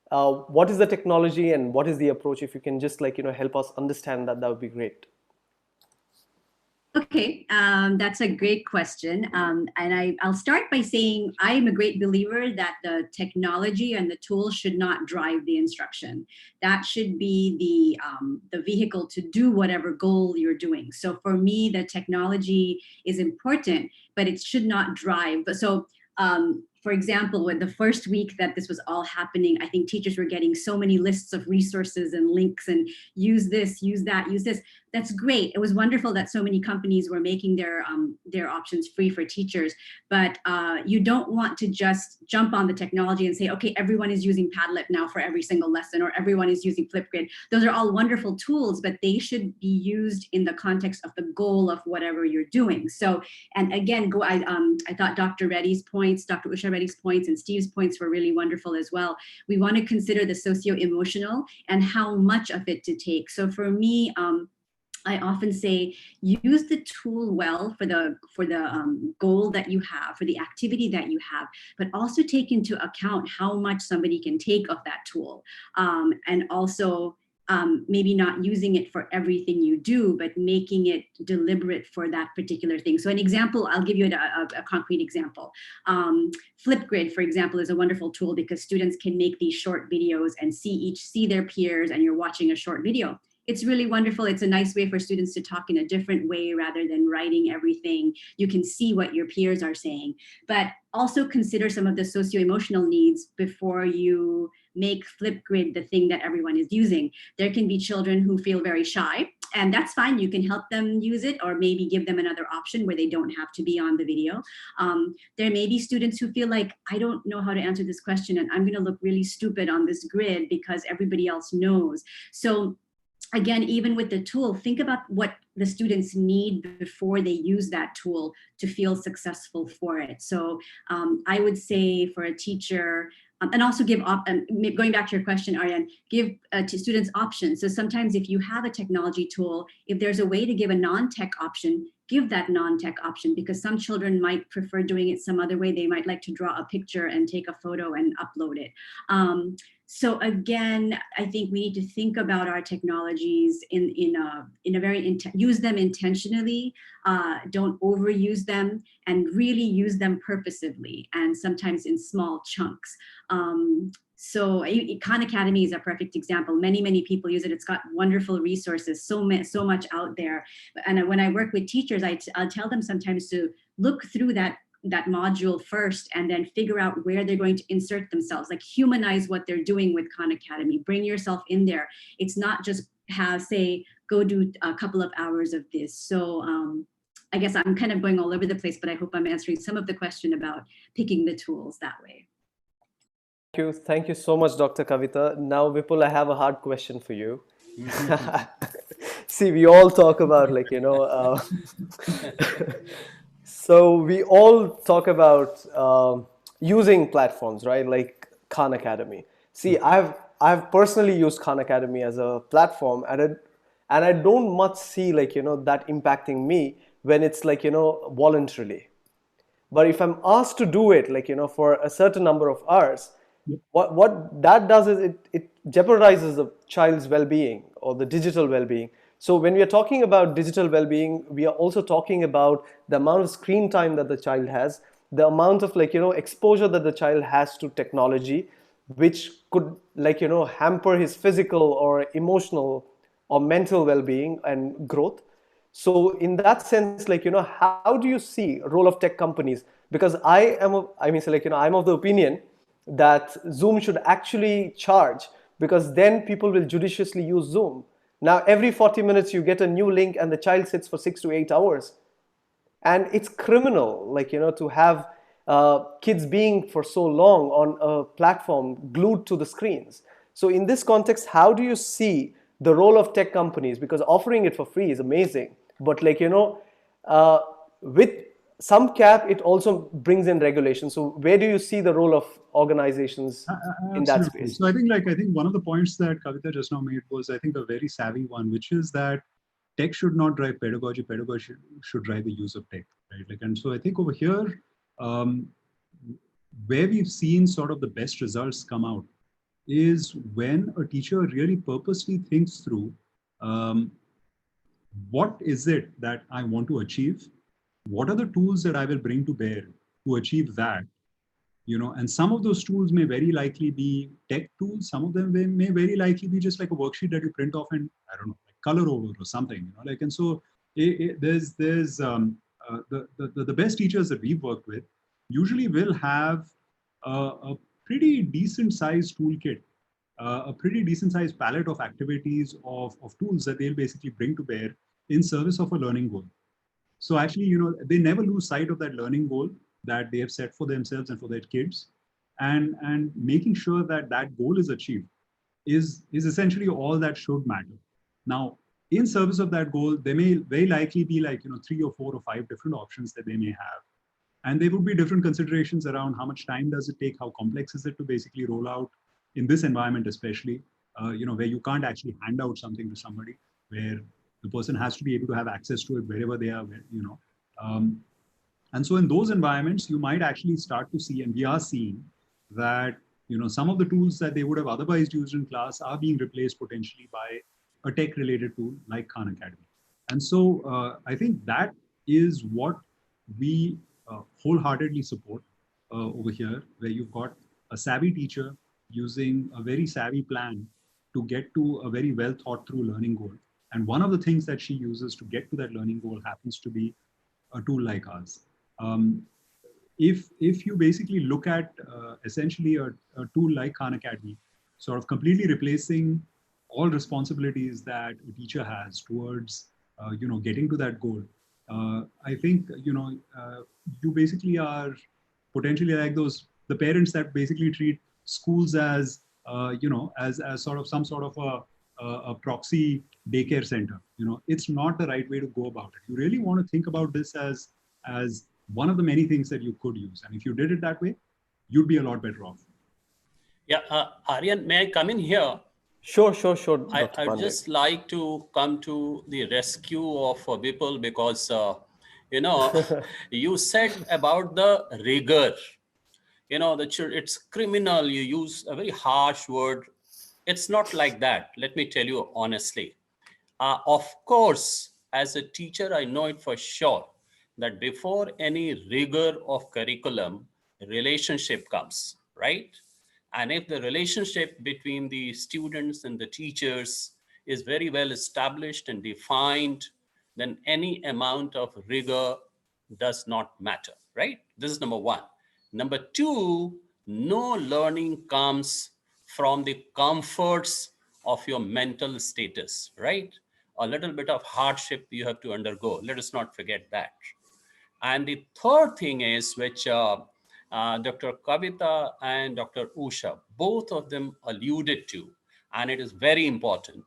What is the technology and what is the approach? If you can just help us understand that, that would be great. Okay, that's a great question. And I'll start by saying I am a great believer that the technology and the tools should not drive the instruction. That should be the vehicle to do whatever goal you're doing. So for me, the technology is important, but it should not drive. But so, for example, when the first week that this was all happening, I think teachers were getting so many lists of resources and links and use this, use that, use this. That's great. It was wonderful that so many companies were making their options free for teachers. But you don't want to just jump on the technology and say, okay, everyone is using Padlet now for every single lesson, or everyone is using Flipgrid. Those are all wonderful tools, but they should be used in the context of the goal of whatever you're doing. So, and again, I thought Dr. Reddy's points, Dr. Usha Reddy's points, and Steve's points were really wonderful as well. We want to consider the socio-emotional and how much of it to take. So for me, I often say use the tool well for the goal that you have, for the activity that you have, but also take into account how much somebody can take of that tool, and also maybe not using it for everything you do, but making it deliberate for that particular thing. So an example, I'll give you a concrete example. Flipgrid, for example, is a wonderful tool because students can make these short videos and see their peers, and you're watching a short video. It's really wonderful. It's a nice way for students to talk in a different way rather than writing everything. You can see what your peers are saying, but also consider some of the socio-emotional needs before you make Flipgrid the thing that everyone is using. There can be children who feel very shy, and that's fine. You can help them use it, or maybe give them another option where they don't have to be on the video. There may be students who feel like, I don't know how to answer this question, and I'm going to look really stupid on this grid because everybody else knows. So again, even with the tool, think about what the students need before they use that tool to feel successful for it. So I would say for a teacher, and also give, going back to your question, Aaryan, give to students options. So sometimes if you have a technology tool, if there's a way to give a non-tech option, give that non-tech option, because some children might prefer doing it some other way. They might like to draw a picture and take a photo and upload it. So again, I think we need to think about our technologies in a very, use them intentionally, don't overuse them, and really use them purposively, and sometimes in small chunks. So Khan Academy is a perfect example. Many people use it. It's got wonderful resources, so much out there. And when I work with teachers, I'll tell them sometimes to look through that module first, and then figure out where they're going to insert themselves, like humanize what they're doing with Khan Academy. Bring yourself in there. It's not just say, go do a couple of hours of this. So I guess I'm kind of going all over the place, but I hope I'm answering some of the question about picking the tools that way. Thank you so much, Dr. Kavita. Now, Vipul, I have a hard question for you. See, we all talk about so we all talk about using platforms, right? Like Khan Academy. See, I've personally used Khan Academy as a platform, and And I don't much see like, that impacting me when it's like, voluntarily. But if I'm asked to do it, like, for a certain number of hours, what that does is it jeopardizes the child's well-being or the digital well-being. So when we are talking about digital well-being, we are also talking about the amount of screen time that the child has, the amount of like, exposure that the child has to technology, which could like, hamper his physical or emotional or mental well-being and growth. So in that sense, like, how do you see role of tech companies? Because I'm of the opinion that Zoom should actually charge, because then people will judiciously use Zoom. Now, every 40 minutes you get a new link and the child sits for 6 to 8 hours. And it's criminal, like, to have kids being for so long on a platform glued to the screens. So in this context, how do you see the role of tech companies? Because offering it for free is amazing, but like, with some cap, it also brings in regulation. So where do you see the role of organizations in that Absolutely. space? So I think one of the points that Kavita just now made was, I think, a very savvy one, which is that tech should not drive pedagogy. Pedagogy should drive the use of tech, right? Like, and so I think over here, um, where we've seen sort of the best results come out is when a teacher really purposely thinks through, what is it that I want to achieve? What are the tools that I will bring to bear to achieve that? And some of those tools may very likely be tech tools. Some of them may very likely be just like a worksheet that you print off and, I don't know, like color over or something. Like, and so there's the best teachers that we've worked with usually will have a pretty decent sized toolkit, a pretty decent sized palette of activities of tools that they'll basically bring to bear in service of a learning goal. So actually, they never lose sight of that learning goal that they have set for themselves and for their kids, and making sure that that goal is achieved is essentially all that should matter. Now, in service of that goal, there may very likely be like 3 or 4 or 5 different options that they may have, and there would be different considerations around how much time does it take, how complex is it to basically roll out in this environment, especially where you can't actually hand out something to somebody, where the person has to be able to have access to it wherever they are, and so in those environments, you might actually start to see, and we are seeing that, some of the tools that they would have otherwise used in class are being replaced potentially by a tech related tool like Khan Academy. And so I think that is what we wholeheartedly support over here, where you've got a savvy teacher using a very savvy plan to get to a very well thought through learning goal. And one of the things that she uses to get to that learning goal happens to be a tool like ours. If you basically look at essentially a tool like Khan Academy, sort of completely replacing all responsibilities that a teacher has towards getting to that goal, I think you basically are potentially like the parents that basically treat schools as as sort of some sort of a proxy daycare center. It's not the right way to go about it. You really want to think about this as one of the many things that you could use, and if you did it that way, you'd be a lot better off. Yeah, Aaryan, may I come in here? Sure, Dr. I'd Pandey. just like to come to the rescue of Vipul, because, you said about the rigor. It's criminal. You use a very harsh word. It's not like that. Let me tell you honestly. Of course, as a teacher, I know it for sure that before any rigor of curriculum, relationship comes, right? And if the relationship between the students and the teachers is very well established and defined, then any amount of rigor does not matter, right? This is number one. Number two, no learning comes from the comforts of your mental status, right? A little bit of hardship you have to undergo. Let us not forget that. And the third thing is, which Dr. Kavita and Dr. Usha, both of them alluded to, and it is very important,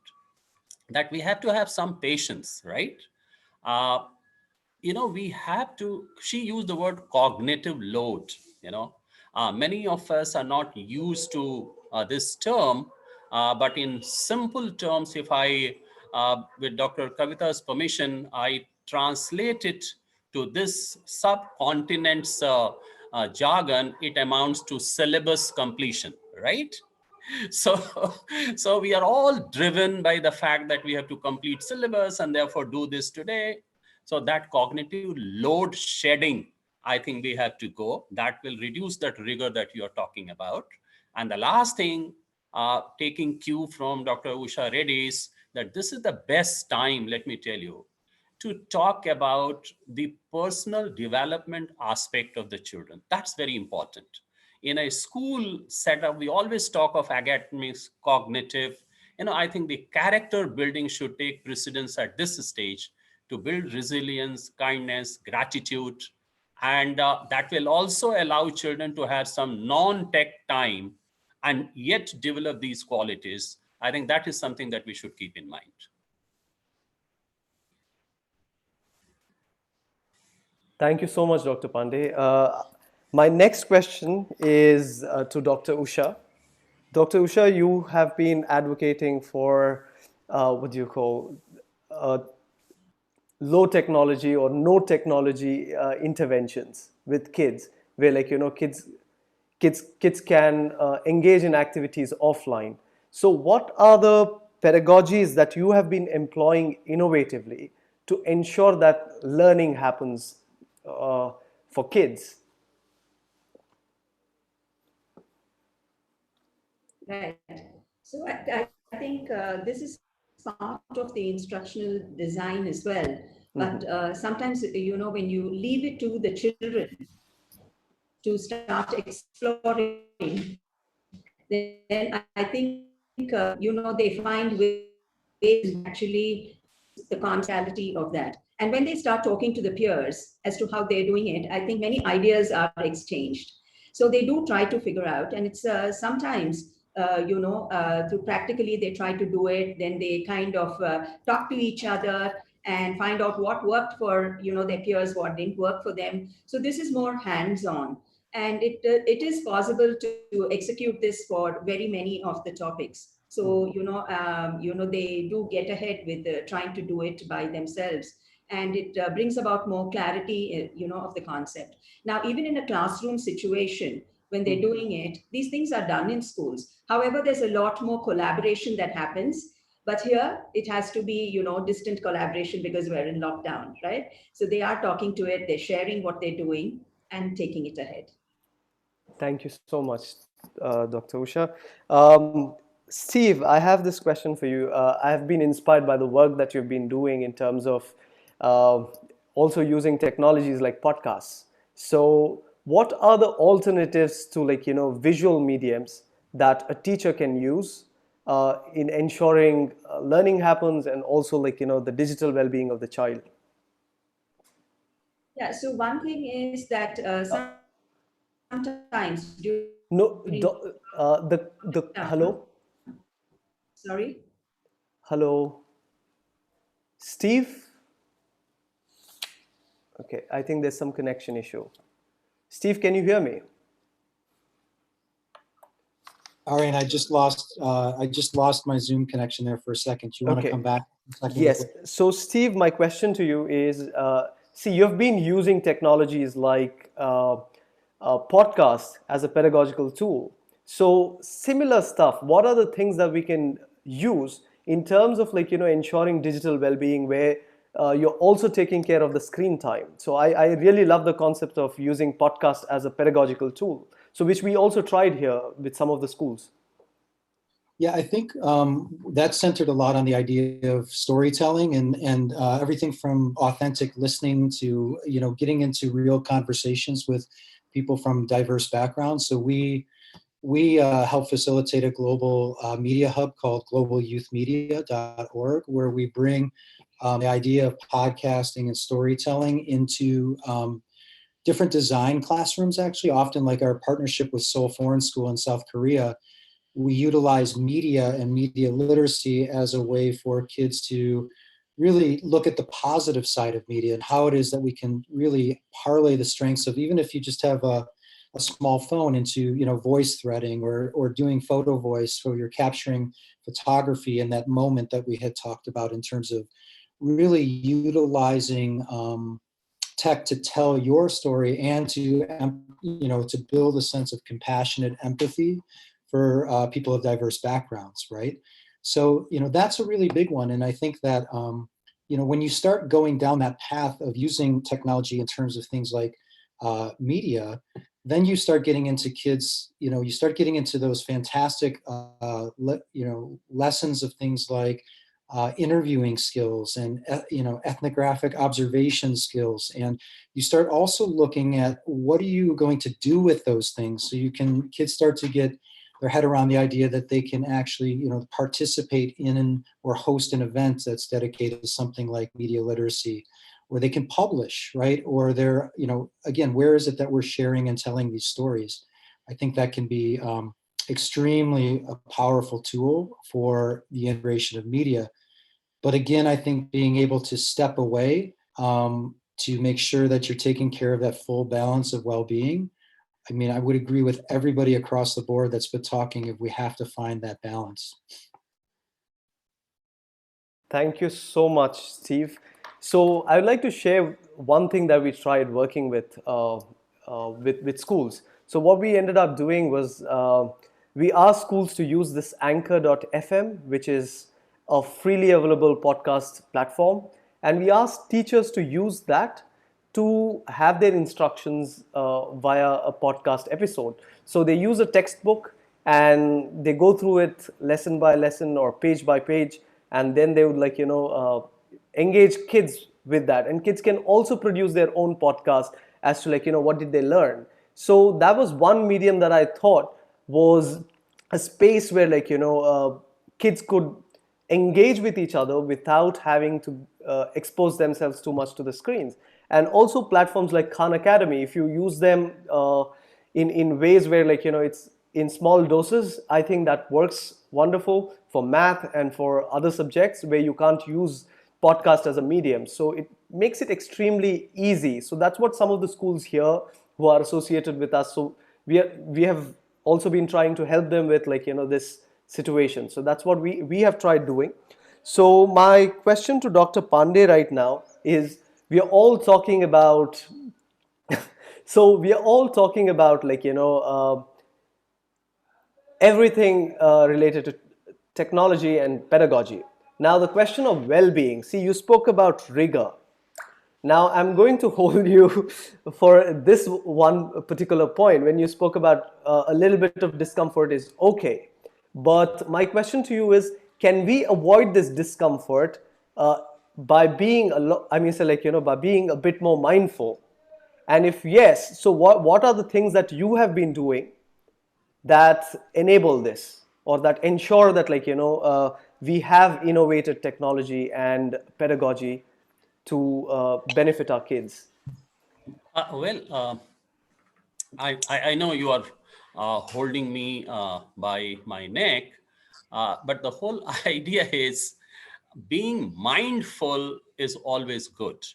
that we have to have some patience, right? Uh, we have to, she used the word cognitive load, many of us are not used to this term, but in simple terms, if I with Dr. Kavita's permission, I translate it to this subcontinent's jargon. It amounts to syllabus completion, right? So we are all driven by the fact that we have to complete syllabus and therefore do this today. So that cognitive load shedding, I think we have to go. That will reduce that rigor that you are talking about. And the last thing, taking cue from Dr. Usha Reddy, is that this is the best time, let me tell you, to talk about the personal development aspect of the children. That's very important. In a school setup, we always talk of academics, cognitive. I think the character building should take precedence at this stage to build resilience, kindness, gratitude. And that will also allow children to have some non-tech time and yet develop these qualities. I think that is something that we should keep in mind. Thank you so much, Dr. Pandey. My next question is to Dr. Usha. Dr. Usha, you have been advocating for what do you call low technology or no technology interventions with kids, where kids can engage in activities offline. So what are the pedagogies that you have been employing innovatively to ensure that learning happens for kids? Right. So I think this is part of the instructional design as well. But sometimes, when you leave it to the children to start exploring, then I think, they find ways to actually the conceptuality of that. And when they start talking to the peers as to how they're doing it, I think many ideas are exchanged. So they do try to figure out, and it's sometimes, through practically they try to do it, then they kind of talk to each other and find out what worked for, their peers, what didn't work for them. So this is more hands-on. And it is possible to execute this for very many of the topics. So, they do get ahead with trying to do it by themselves. And it brings about more clarity, of the concept. Now, even in a classroom situation, when they're doing it, these things are done in schools. However, there's a lot more collaboration that happens. But here, it has to be, distant collaboration because we're in lockdown, right? So they are talking to it, they're sharing what they're doing and taking it ahead. Thank you so much, Dr. Usha. Steve, I have this question for you. I have been inspired by the work that you've been doing in terms of also using technologies like podcasts. So what are the alternatives to visual mediums that a teacher can use in ensuring learning happens and also the digital well-being of the child? Yeah, so one thing is that sometimes hello? Sorry? Hello? Steve? Okay, I think there's some connection issue. Steve, can you hear me? Aaryan, I just lost my Zoom connection there for a second. Do you want to come back? Yes. So, Steve, my question to you is: see, you've been using technologies like podcasts as a pedagogical tool. So, similar stuff. What are the things that we can use in terms of ensuring digital well-being, where you're also taking care of the screen time? So, I really love the concept of using podcasts as a pedagogical tool. So, which we also tried here with some of the schools. Yeah, I think that's centered a lot on the idea of storytelling and everything from authentic listening to getting into real conversations with people from diverse backgrounds. So we help facilitate a global media hub called globalyouthmedia.org, where we bring the idea of podcasting and storytelling into different design classrooms. Actually, often like our partnership with Seoul Foreign School in South Korea, we utilize media and media literacy as a way for kids to really look at the positive side of media and how it is that we can really parlay the strengths of, even if you just have a a small phone into, voice threading or doing photo voice, so you're capturing photography in that moment that we had talked about in terms of really utilizing tech to tell your story and to, to build a sense of compassionate empathy for people of diverse backgrounds, right? So, that's a really big one. And I think that, when you start going down that path of using technology in terms of things like media, then you start getting into kids, you start getting into those fantastic, lessons of things like interviewing skills and, ethnographic observation skills. And you start also looking at what are you going to do with those things. So kids start to get their head around the idea that they can actually, participate in or host an event that's dedicated to something like media literacy, or they can publish, right? Or they're, again, where is it that we're sharing and telling these stories? I think that can be extremely a powerful tool for the integration of media. But again, I think being able to step away to make sure that you're taking care of that full balance of well-being. I mean, I would agree with everybody across the board that's been talking if we have to find that balance. Thank you so much, Steve. So I would like to share one thing that we tried working with schools. So what we ended up doing was we asked schools to use this anchor.fm, which is a freely available podcast platform. And we asked teachers to use that to have their instructions via a podcast episode. So they use a textbook and they go through it lesson by lesson or page by page, and then they would engage kids with that. And kids can also produce their own podcast as to what did they learn. So that was one medium that I thought was a space where kids could engage with each other without having to expose themselves too much to the screens. And also platforms like Khan Academy, if you use them in ways where it's in small doses, I think that works wonderful for math and for other subjects where you can't use podcast as a medium. So it makes it extremely easy. So that's what some of the schools here who are associated with us. So we have also been trying to help them with this situation. So that's what we have tried doing. So my question to Dr. Pandey right now is, we are all talking about everything related to technology and pedagogy. Now the question of well-being, see, you spoke about rigor. Now I'm going to hold you for this one particular point. When you spoke about a little bit of discomfort is okay, but my question to you is, can we avoid this discomfort by being by being a bit more mindful? And if yes, so what are the things that you have been doing that enable this, or that ensure that we have innovated technology and pedagogy to benefit our kids? I know you are holding me by my neck, but the whole idea is being mindful is always good.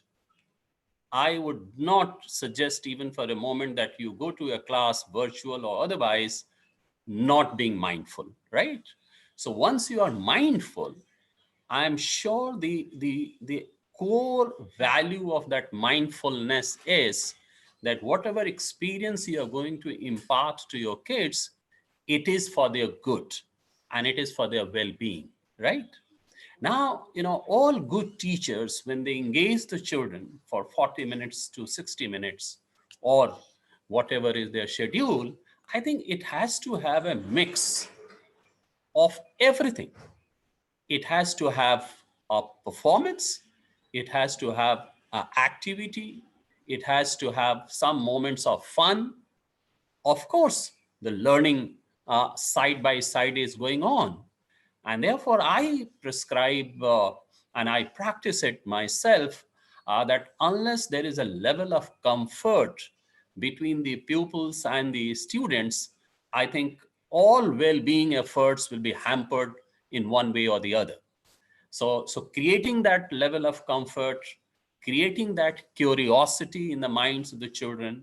I would not suggest even for a moment that you go to a class, virtual or otherwise, not being mindful, right? So once you are mindful, I'm sure the core value of that mindfulness is that whatever experience you are going to impart to your kids, it is for their good and it is for their well-being, right? Now, all good teachers, when they engage the children for 40 minutes to 60 minutes or whatever is their schedule, I think it has to have a mix of everything. It has to have a performance, it has to have activity, it has to have some moments of fun. Of course, the learning side by side is going on. And therefore, I prescribe and I practice it myself that unless there is a level of comfort between the pupils and the students, I think all well-being efforts will be hampered in one way or the other. So creating that level of comfort, creating that curiosity in the minds of the children,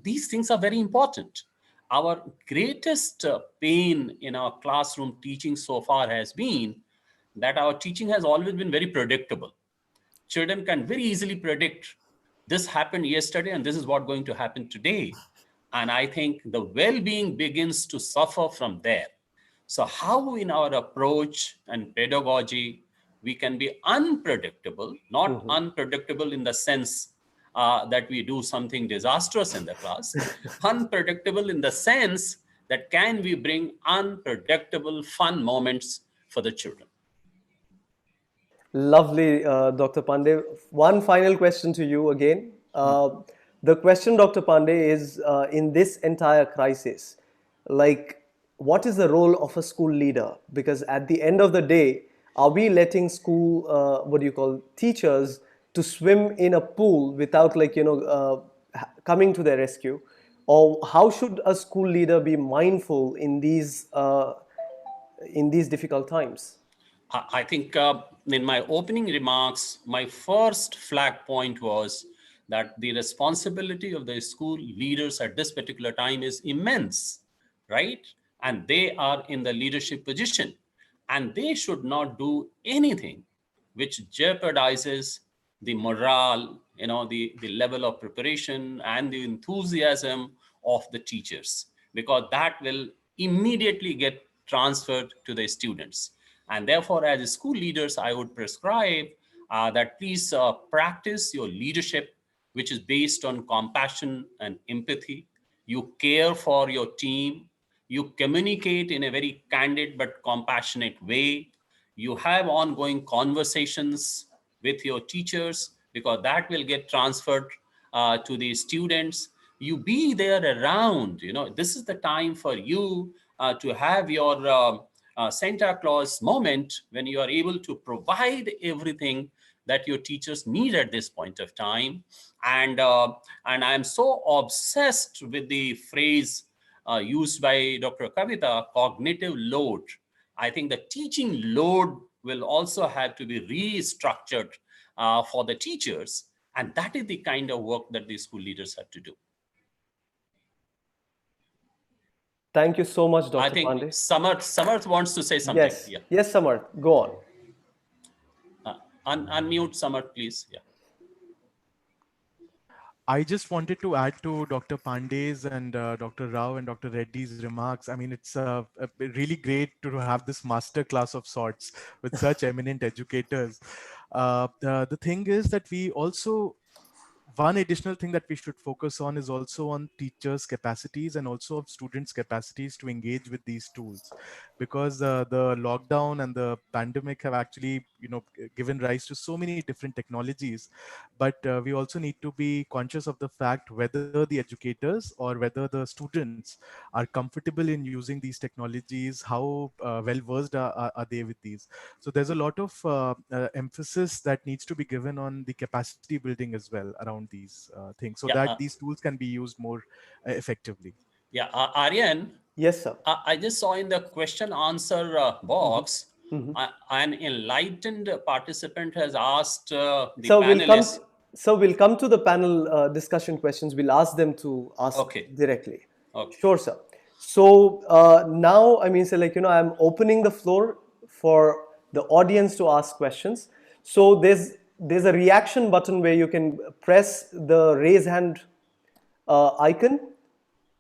These things are very important. Our greatest pain in our classroom teaching so far has been that our teaching has always been very predictable. Children can very easily predict this happened yesterday and this is what going to happen today. And I think the well-being begins to suffer from there. So how in our approach and pedagogy, we can be unpredictable, not unpredictable in the sense that we do something disastrous in the class, unpredictable in the sense that can we bring unpredictable fun moments for the children. Lovely, Dr. Pandey. One final question to you again. The question, Dr. Pandey, is in this entire crisis, like, what is the role of a school leader? Because at the end of the day, are we letting school, teachers to swim in a pool without, coming to their rescue? Or how should a school leader be mindful in these difficult times? I think in my opening remarks, my first flag point was that the responsibility of the school leaders at this particular time is immense, right? And they are in the leadership position, and they should not do anything which jeopardizes the morale, the level of preparation and the enthusiasm of the teachers, because that will immediately get transferred to the students. And therefore, as school leaders, I would prescribe that please practice your leadership, which is based on compassion and empathy. You care for your team. You communicate in a very candid but compassionate way. You have ongoing conversations with your teachers, because that will get transferred to the students. You be there around. This is the time for you to have your Santa Claus moment, when you are able to provide everything that your teachers need at this point of time. And I am so obsessed with the phrase used by Dr. Kavita, cognitive load. I think the teaching load will also have to be restructured for the teachers. And that is the kind of work that the school leaders have to do. Thank you so much, Dr. I think Pandey. Samarth wants to say something. Yes, Yeah. yes, Samarth, go on. Unmute Samarth, please. Yeah. I just wanted to add to Dr. Pandey's and Dr. Rao and Dr. Reddy's remarks. I mean, it's really great to have this master class of sorts with such eminent educators. The thing is that we also, one additional thing that we should focus on is also on teachers' capacities and also of students' capacities to engage with these tools, because the lockdown and the pandemic have actually, given rise to so many different technologies. But we also need to be conscious of the fact whether the educators or whether the students are comfortable in using these technologies, how well versed are they with these. So there's a lot of emphasis that needs to be given on the capacity building as well around these things, so that these tools can be used more effectively. Yeah, Aaryan. Yes, sir. I just saw in the question answer box, an enlightened participant has asked the panelists. We'll come to the panel discussion questions. We'll ask them to ask directly. Okay. Sure, sir. So now, I'm opening the floor for the audience to ask questions. So there's a reaction button where you can press the raise hand icon.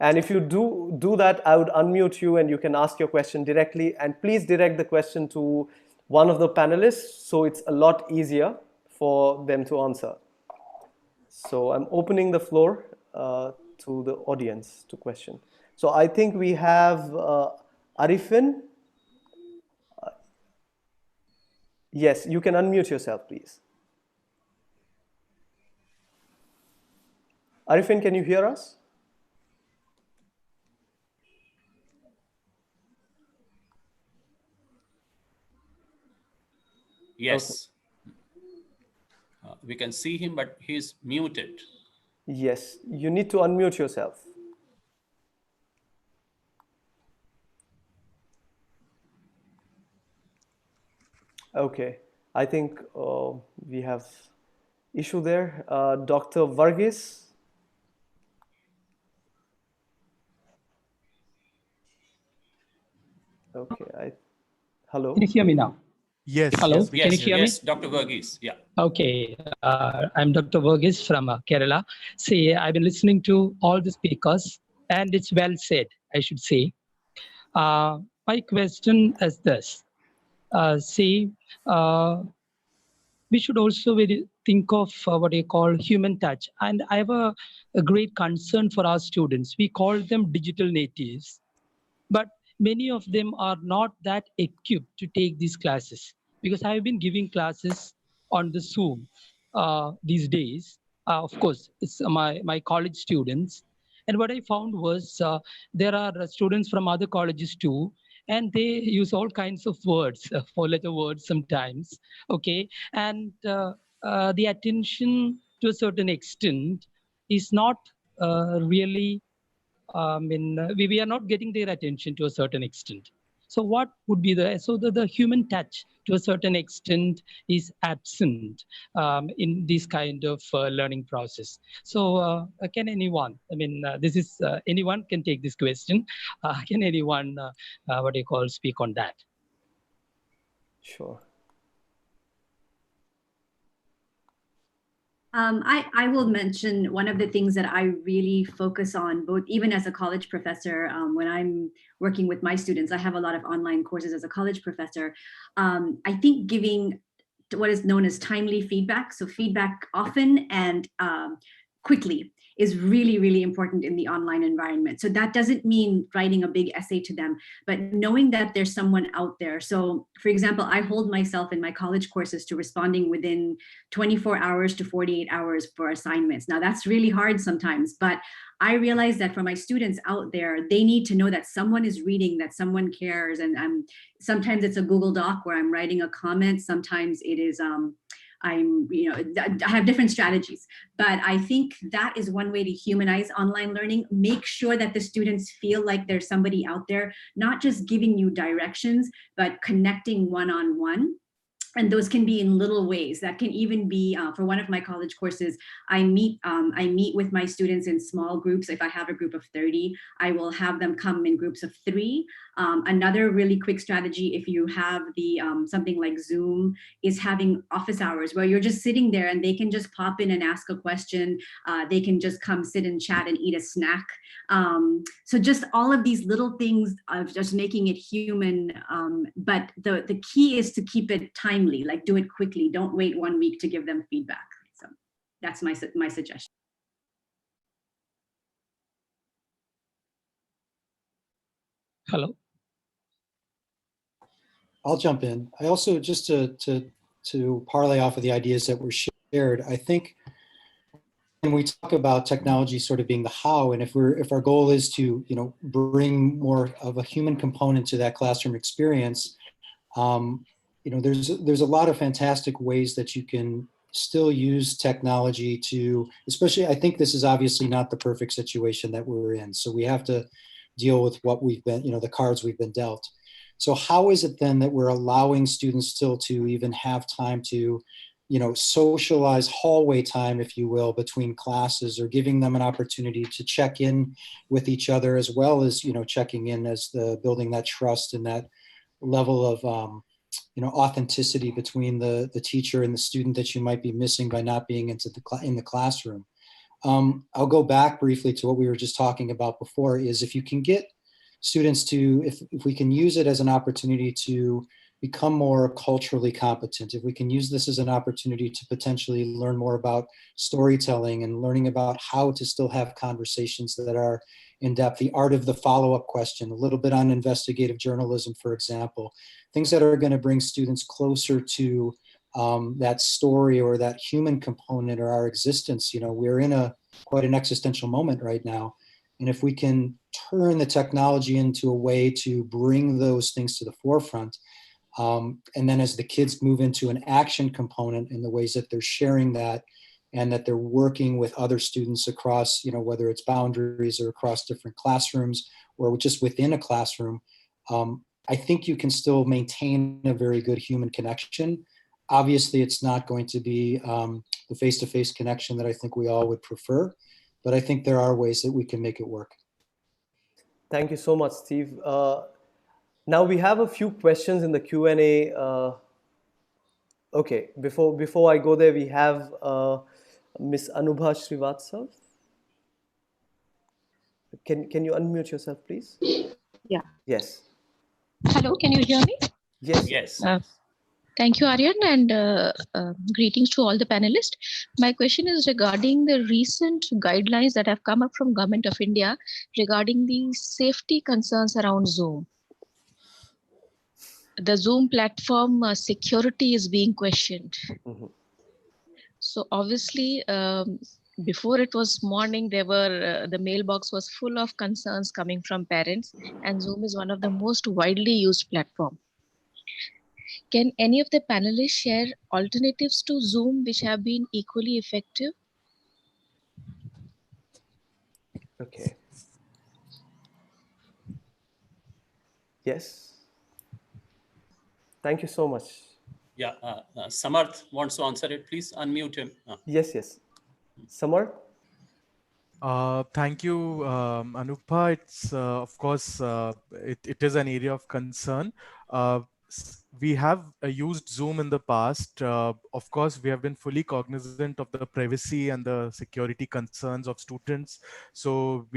And if you do that, I would unmute you and you can ask your question directly. And please direct the question to one of the panelists, so it's a lot easier for them to answer. So I'm opening the floor to the audience to question. So I think we have Arifin. Yes, you can unmute yourself, please. Arifin, can you hear us? Yes. Okay. We can see him, but he's muted. Yes, you need to unmute yourself. Okay, I think we have issue there. Dr. Varghese, Okay, hello. Can you hear me now? Yes. Hello, Yes, can you hear me? Yes, Dr. Verghese. Yeah. Okay, I'm Dr. Verghese from Kerala. See, I've been listening to all the speakers, and it's well said, I should say. My question is this. We should also think of what you call human touch. And I have a great concern for our students. We call them digital natives, but many of them are not that equipped to take these classes, because I've been giving classes on the Zoom these days. Of course, it's my college students. And what I found was there are students from other colleges too, and they use all kinds of words, four-letter words sometimes, okay? And the attention to a certain extent is not really we are not getting their attention to a certain extent. So what would be the human touch to a certain extent is absent in this kind of learning process. So can anyone, this is, anyone can take this question. Can anyone, speak on that? Sure. I will mention one of the things that I really focus on, both even as a college professor, when I'm working with my students. I have a lot of online courses as a college professor. I think giving what is known as timely feedback, so feedback often and quickly, is really, really important in the online environment. So that doesn't mean writing a big essay to them, but knowing that there's someone out there. So for example, I hold myself in my college courses to responding within 24 hours to 48 hours for assignments. Now that's really hard sometimes, but I realize that for my students out there, they need to know that someone is reading, that someone cares. And sometimes it's a Google Doc where I'm writing a comment. Sometimes it is, I have different strategies, but I think that is one way to humanize online learning. Make sure that the students feel like there's somebody out there, not just giving you directions, but connecting one-on-one. And those can be in little ways. That can even be, for one of my college courses, I meet with my students in small groups. If I have a group of 30, I will have them come in groups of 3. Another really quick strategy, if you have the something like Zoom, is having office hours where you're just sitting there and they can just pop in and ask a question. They can just come sit and chat and eat a snack. So just all of these little things of just making it human. But the key is to keep it timely. Like do it quickly. Don't wait 1 week to give them feedback. So that's my suggestion. Hello. I'll jump in. I also, just to parlay off of the ideas that were shared, I think when we talk about technology sort of being the how, and if our goal is to bring more of a human component to that classroom experience, there's a lot of fantastic ways that you can still use technology to, especially, I think this is obviously not the perfect situation that we're in. So we have to deal with what we've been, the cards we've been dealt. So how is it then that we're allowing students still to even have time to, socialize, hallway time, if you will, between classes, or giving them an opportunity to check in with each other, as well as, checking in as building that trust and that level of, authenticity between the teacher and the student that you might be missing by not being in the classroom. I'll go back briefly to what we were just talking about before, is if you can get students to, if we can use it as an opportunity to become more culturally competent, if we can use this as an opportunity to potentially learn more about storytelling and learning about how to still have conversations that are in depth, the art of the follow-up question, a little bit on investigative journalism, for example, things that are going to bring students closer to that story or that human component or our existence. We're in quite an existential moment right now. And if we can turn the technology into a way to bring those things to the forefront, and then as the kids move into an action component in the ways that they're sharing that, and that they're working with other students across, whether it's boundaries or across different classrooms or just within a classroom, I think you can still maintain a very good human connection. Obviously, it's not going to be the face-to-face connection that I think we all would prefer, but I think there are ways that we can make it work. Thank you so much, Steve. Now we have a few questions in the Q&A. Okay, before I go there, we have Miss Anubha Srivatsav. Can you unmute yourself, please? Yeah. Yes. Hello, can you hear me? Yes. Yes. Thank you, Aaryan, and greetings to all the panelists. My question is regarding the recent guidelines that have come up from Government of India regarding the safety concerns around Zoom. The Zoom platform security is being questioned. Mhm. So obviously, before it was morning, there were the mailbox was full of concerns coming from parents, and Zoom is one of the most widely used platform. Can any of the panelists share alternatives to Zoom which have been equally effective? Okay. Yes. Thank you so much. Yeah. Samarth wants to answer it. Please unmute him. Yes. Samarth? Thank you, Anupa. It's of course it is an area of concern. We have used Zoom in the past. Of course, we have been fully cognizant of the privacy and the security concerns of students. So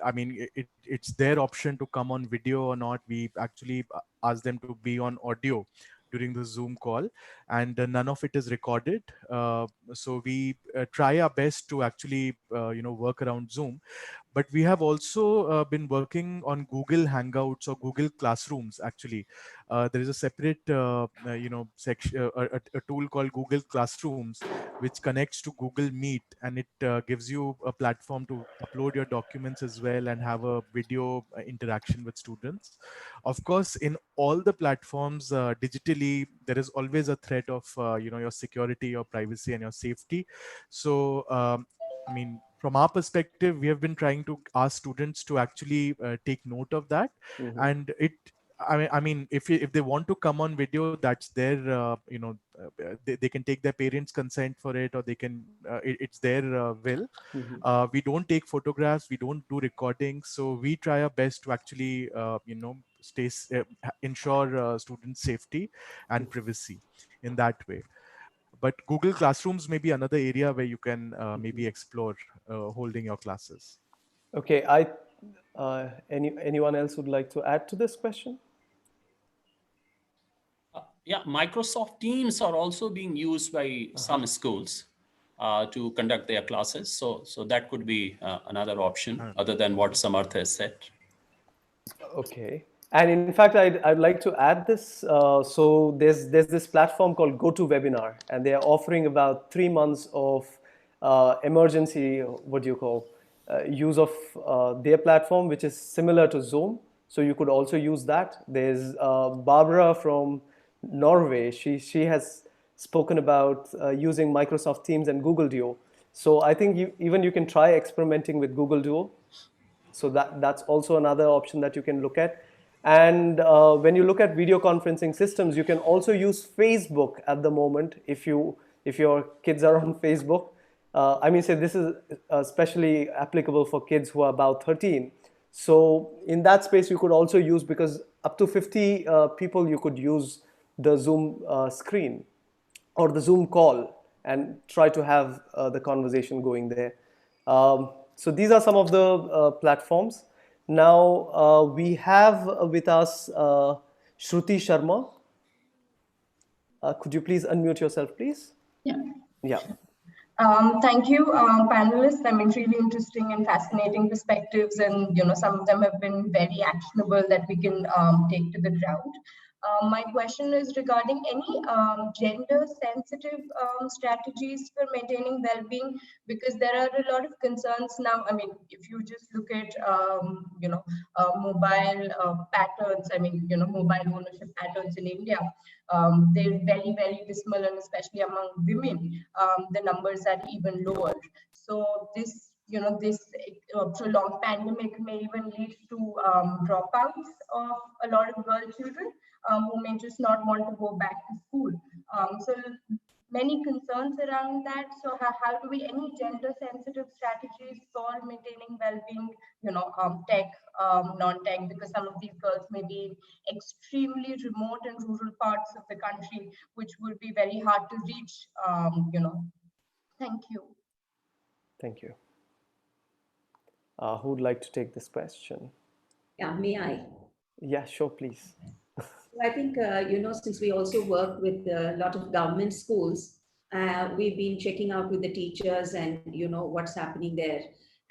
I mean, it's their option to come on video or not. We actually ask them to be on audio during the Zoom call, and none of it is recorded. So we try our best to actually work around Zoom. But we have also been working on Google Hangouts or Google Classrooms. Actually, there is a separate section, a tool called Google Classrooms, which connects to Google Meet, and it gives you a platform to upload your documents as well and have a video interaction with students. Of course, in all the platforms digitally, there is always a threat of your security, your privacy, and your safety. So I mean, from our perspective, we have been trying to ask students to actually take note of that. Mhm. And I mean, if they want to come on video, that's their, they can take their parents' consent for it, or they can, it's their will. Mhm. We don't take photographs, we don't do recordings. So we try our best to actually, ensure student safety and privacy in that way. But Google Classrooms may be another area where you can maybe explore holding your classes. Okay, anyone else would like to add to this question? Yeah, Microsoft Teams are also being used by some schools to conduct their classes. So that could be another option other than what Samarth has said. Okay. And in fact, I'd like to add this. So there's this platform called GoToWebinar, and they are offering about 3 months of emergency, what do you call, use of their platform, which is similar to Zoom. So you could also use that. There's Barbara from Norway. She has spoken about using Microsoft Teams and Google Duo. So I think you can try experimenting with Google Duo. So that's also another option that you can look at. And when you look at video conferencing systems, you can also use Facebook at the moment if your kids are on Facebook. I mean, say this is especially applicable for kids who are about 13. So in that space, you could also use, because up to 50 people you could use the Zoom screen or the Zoom call and try to have the conversation going there. So these are some of the platforms. Now we have with us Shruti Sharma. Could you please unmute yourself, please? Yeah. Yeah. Thank you, panelists. I mean, really interesting and fascinating perspectives, and some of them have been very actionable that we can take to the ground. My question is regarding any gender-sensitive strategies for maintaining well-being, because there are a lot of concerns now. I mean, if you just look at mobile patterns, I mean, mobile ownership patterns in India, they're very, very dismal, and especially among women, the numbers are even lower. So this prolonged pandemic may even lead to dropouts of a lot of girl children who may just not want to go back to school. So many concerns around that. So how do we, any gender sensitive strategies for maintaining well-being, tech, non-tech, because some of these girls may be extremely remote and rural parts of the country, which would be very hard to reach, Thank you. Thank you. Who would like to take this question? Yeah, may I? Yeah, sure, please. I think, since we also work with a lot of government schools, we've been checking out with the teachers and, what's happening there.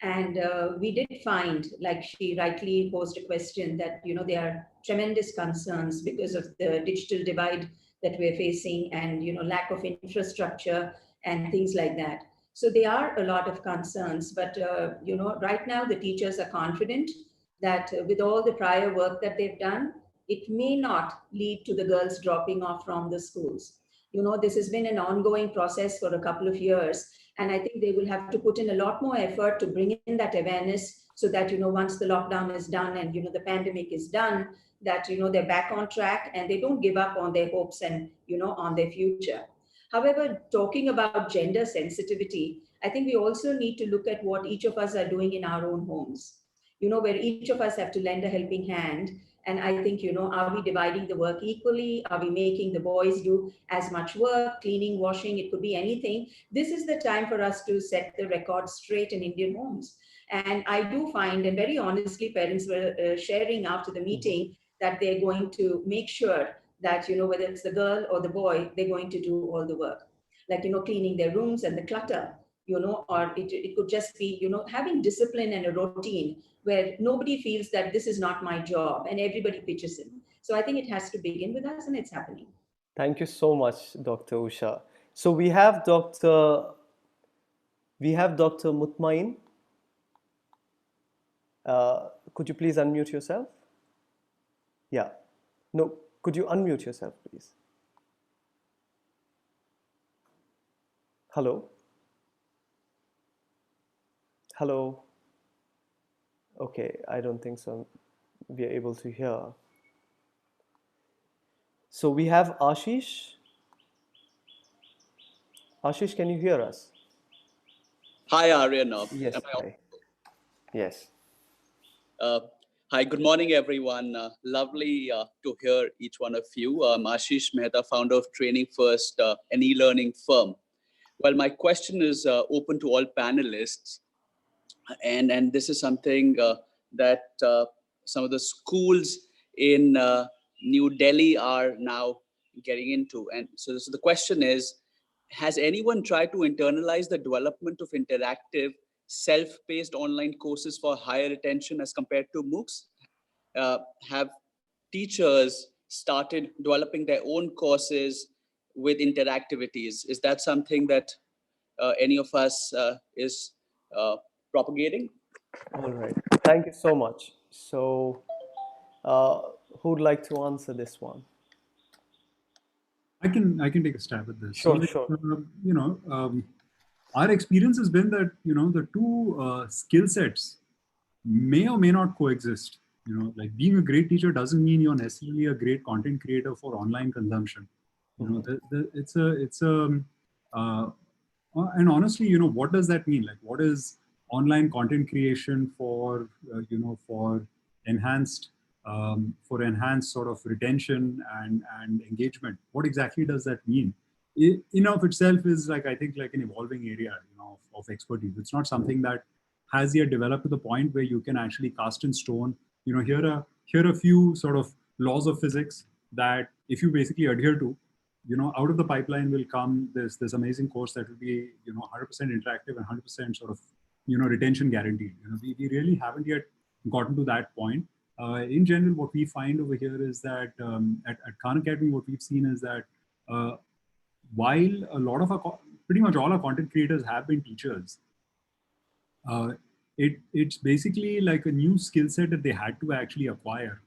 And we did find, like she rightly posed a question, that, there are tremendous concerns because of the digital divide that we're facing and, lack of infrastructure and things like that. So there are a lot of concerns, but, right now the teachers are confident that with all the prior work that they've done, it may not lead to the girls dropping off from the schools. This has been an ongoing process for a couple of years, and I think they will have to put in a lot more effort to bring in that awareness so that, once the lockdown is done and, the pandemic is done, that, they're back on track and they don't give up on their hopes and, on their future. However, talking about gender sensitivity, I think we also need to look at what each of us are doing in our own homes, where each of us have to lend a helping hand. And I think, are we dividing the work equally? Are we making the boys do as much work, cleaning, washing? It could be anything. This is the time for us to set the record straight in Indian homes. And I do find, and very honestly, parents were sharing after the meeting that they're going to make sure that, whether it's the girl or the boy, they're going to do all the work. Like, cleaning their rooms and the clutter, or it could just be, having discipline and a routine where nobody feels that this is not my job and everybody pitches in. So I think it has to begin with us, and it's happening. Thank you so much, Dr. Usha. So we have Dr. Mutmain. Could you please unmute yourself? Yeah. No, could you unmute yourself, please? Hello? Hello? Okay, I don't think so. We are able to hear. So we have Ashish. Ashish, can you hear us? Hi, Aaryan. Yes, hi. Yes. Hi, good morning, everyone. Lovely to hear each one of you. I'm Ashish Mehta, founder of Training First, an e-learning firm. Well, my question is open to all panelists. And this is something that some of the schools in New Delhi are now getting into. And so the question is, has anyone tried to internalize the development of interactive, self-paced online courses for higher attention as compared to MOOCs? Have teachers started developing their own courses with interactivities? Is that something that any of us is propagating? All right. Thank you so much. So who'd like to answer this one? I can take a stab at this. Sure, so, sure. Our experience has been that, the two skill sets may or may not coexist. Like being a great teacher doesn't mean you're necessarily a great content creator for online consumption. And honestly, what does that mean? Like, what is online content creation for, for enhanced sort of retention and engagement? What exactly does that mean? In of itself is I think like an evolving area, of expertise. It's not something that has yet developed to the point where you can actually cast in stone. Here are a few sort of laws of physics that if you basically adhere to, out of the pipeline will come this amazing course that will be 100% interactive and 100% sort of retention guaranteed. We really haven't yet gotten to that point. In general, what we find over here is that at Khan Academy, what we've seen is that while a lot of pretty much all our content creators have been teachers, it's basically like a new skill set that they had to actually acquire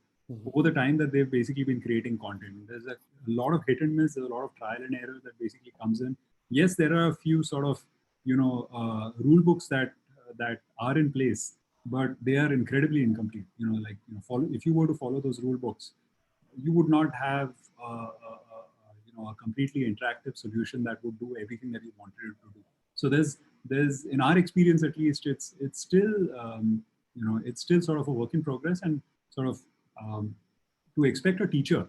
over the time that they've basically been creating content. There's a lot of hit and miss, there's a lot of trial and error that basically comes in. Yes, there are a few sort of, rule books that are in place, but they are incredibly incomplete. If you were to follow those rule books, you would not have, a completely interactive solution that would do everything that you wanted it to do. So there's in our experience at least, it's still it's still sort of a work in progress, and sort of to expect a teacher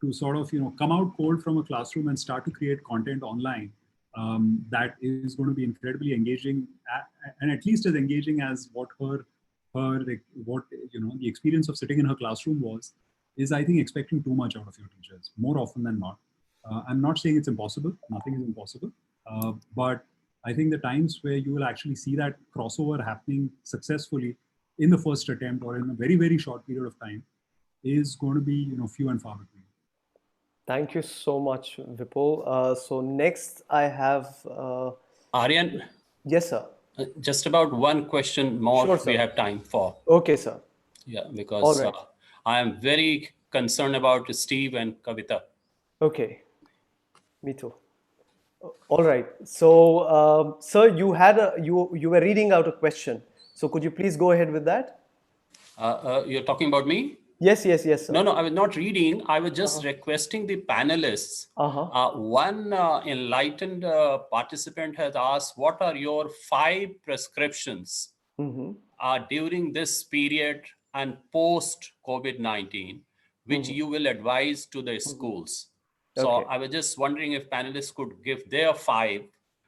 to sort of come out cold from a classroom and start to create content online that is going to be incredibly engaging, and at least as engaging as what the experience of sitting in her classroom was, is I think expecting too much out of your teachers more often than not. I'm not saying it's impossible. Nothing is impossible. But I think the times where you will actually see that crossover happening successfully in the first attempt or in a very, very short period of time is going to be few and far between. Thank you so much, Vipul. So next I have... Aaryan? Yes, sir. Just about one question more we have time for. Okay, sir. Yeah, because I am very concerned about Steve and Kavita. Okay, me too. All right. So, sir, you had you were reading out a question. So could you please go ahead with that? You're talking about me? Yes, yes, yes, sir. No, I was not reading. I was just requesting the panelists. One enlightened participant has asked, what are your 5 prescriptions during this period and post COVID-19, which you will advise to the schools? So I was just wondering if panelists could give their 5.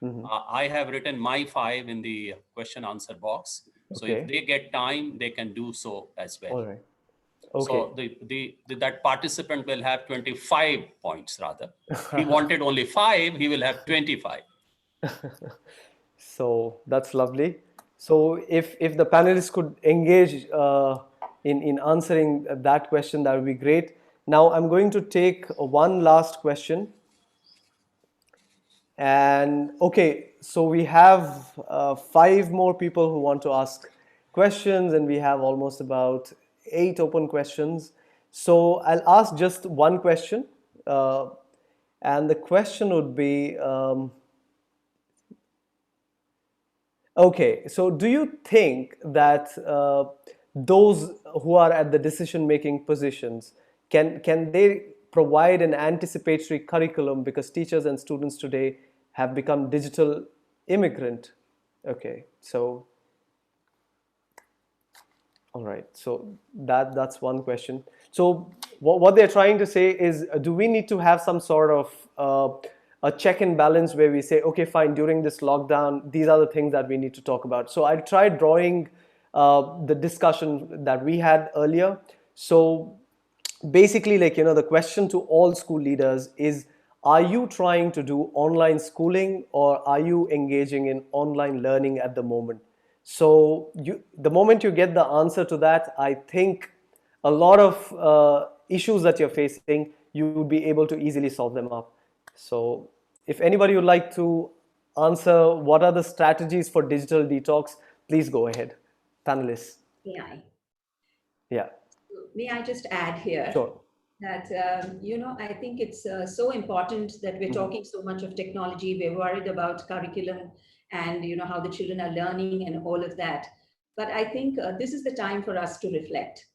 I have written my 5 in the question answer box. So if they get time, they can do so as well. All right. Okay. So that participant will have 25 points rather. He wanted only 5, he will have 25. So that's lovely. So if the panelists could engage in answering that question, that would be great. Now I'm going to take one last question. And okay, so we have 5 more people who want to ask questions, and we have almost about 8 open questions. So I'll ask just one question, and the question would be, okay, so do you think that those who are at the decision-making positions, can they provide an anticipatory curriculum, because teachers and students today have become digital immigrant? Okay, so all right, so that's one question. So what they're trying to say is, do we need to have some sort of a check and balance where we say, okay, fine, during this lockdown, these are the things that we need to talk about? So I tried drawing the discussion that we had earlier. So basically, like, the question to all school leaders is, are you trying to do online schooling, or are you engaging in online learning at the moment? So the moment you get the answer to that, I think a lot of issues that you're facing, you would be able to easily solve them up. So if anybody would like to answer what are the strategies for digital detox, please go ahead. Panelists. Yeah. May I just add here? Sure. That, I think it's so important that we're talking so much of technology. We're worried about curriculum and, how the children are learning and all of that. But I think this is the time for us to reflect,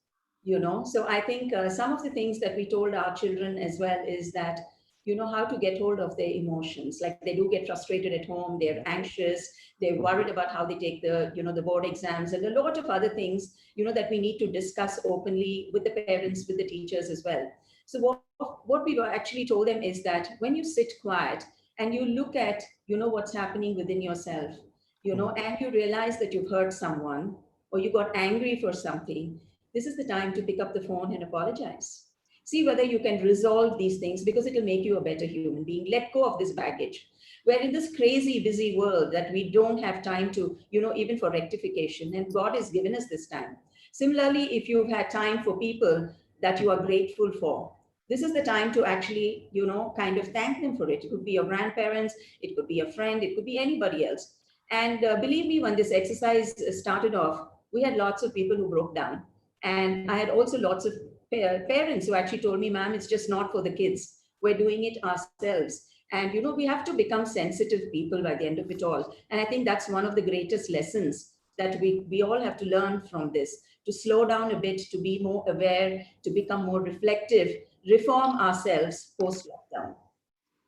So I think some of the things that we told our children as well is that, how to get hold of their emotions. Like, they do get frustrated at home, they're anxious, they're worried about how they take the, the board exams, and a lot of other things, that we need to discuss openly with the parents, with the teachers as well. So what we actually told them is that when you sit quiet and you look at, what's happening within yourself, and you realize that you've hurt someone or you got angry for something, this is the time to pick up the phone and apologize. See whether you can resolve these things, because it will make you a better human being. Let go of this baggage. We're in this crazy, busy world that we don't have time to, even for rectification. And God has given us this time. Similarly, if you've had time for people that you are grateful for, this is the time to actually, kind of thank them for it. It could be your grandparents, it could be a friend, it could be anybody else. And believe me, when this exercise started off, we had lots of people who broke down. And I had also lots of parents who actually told me, ma'am, it's just not for the kids. We're doing it ourselves. And, we have to become sensitive people by the end of it all. And I think that's one of the greatest lessons that we all have to learn from this, to slow down a bit, to be more aware, to become more reflective, reform ourselves post-lockdown.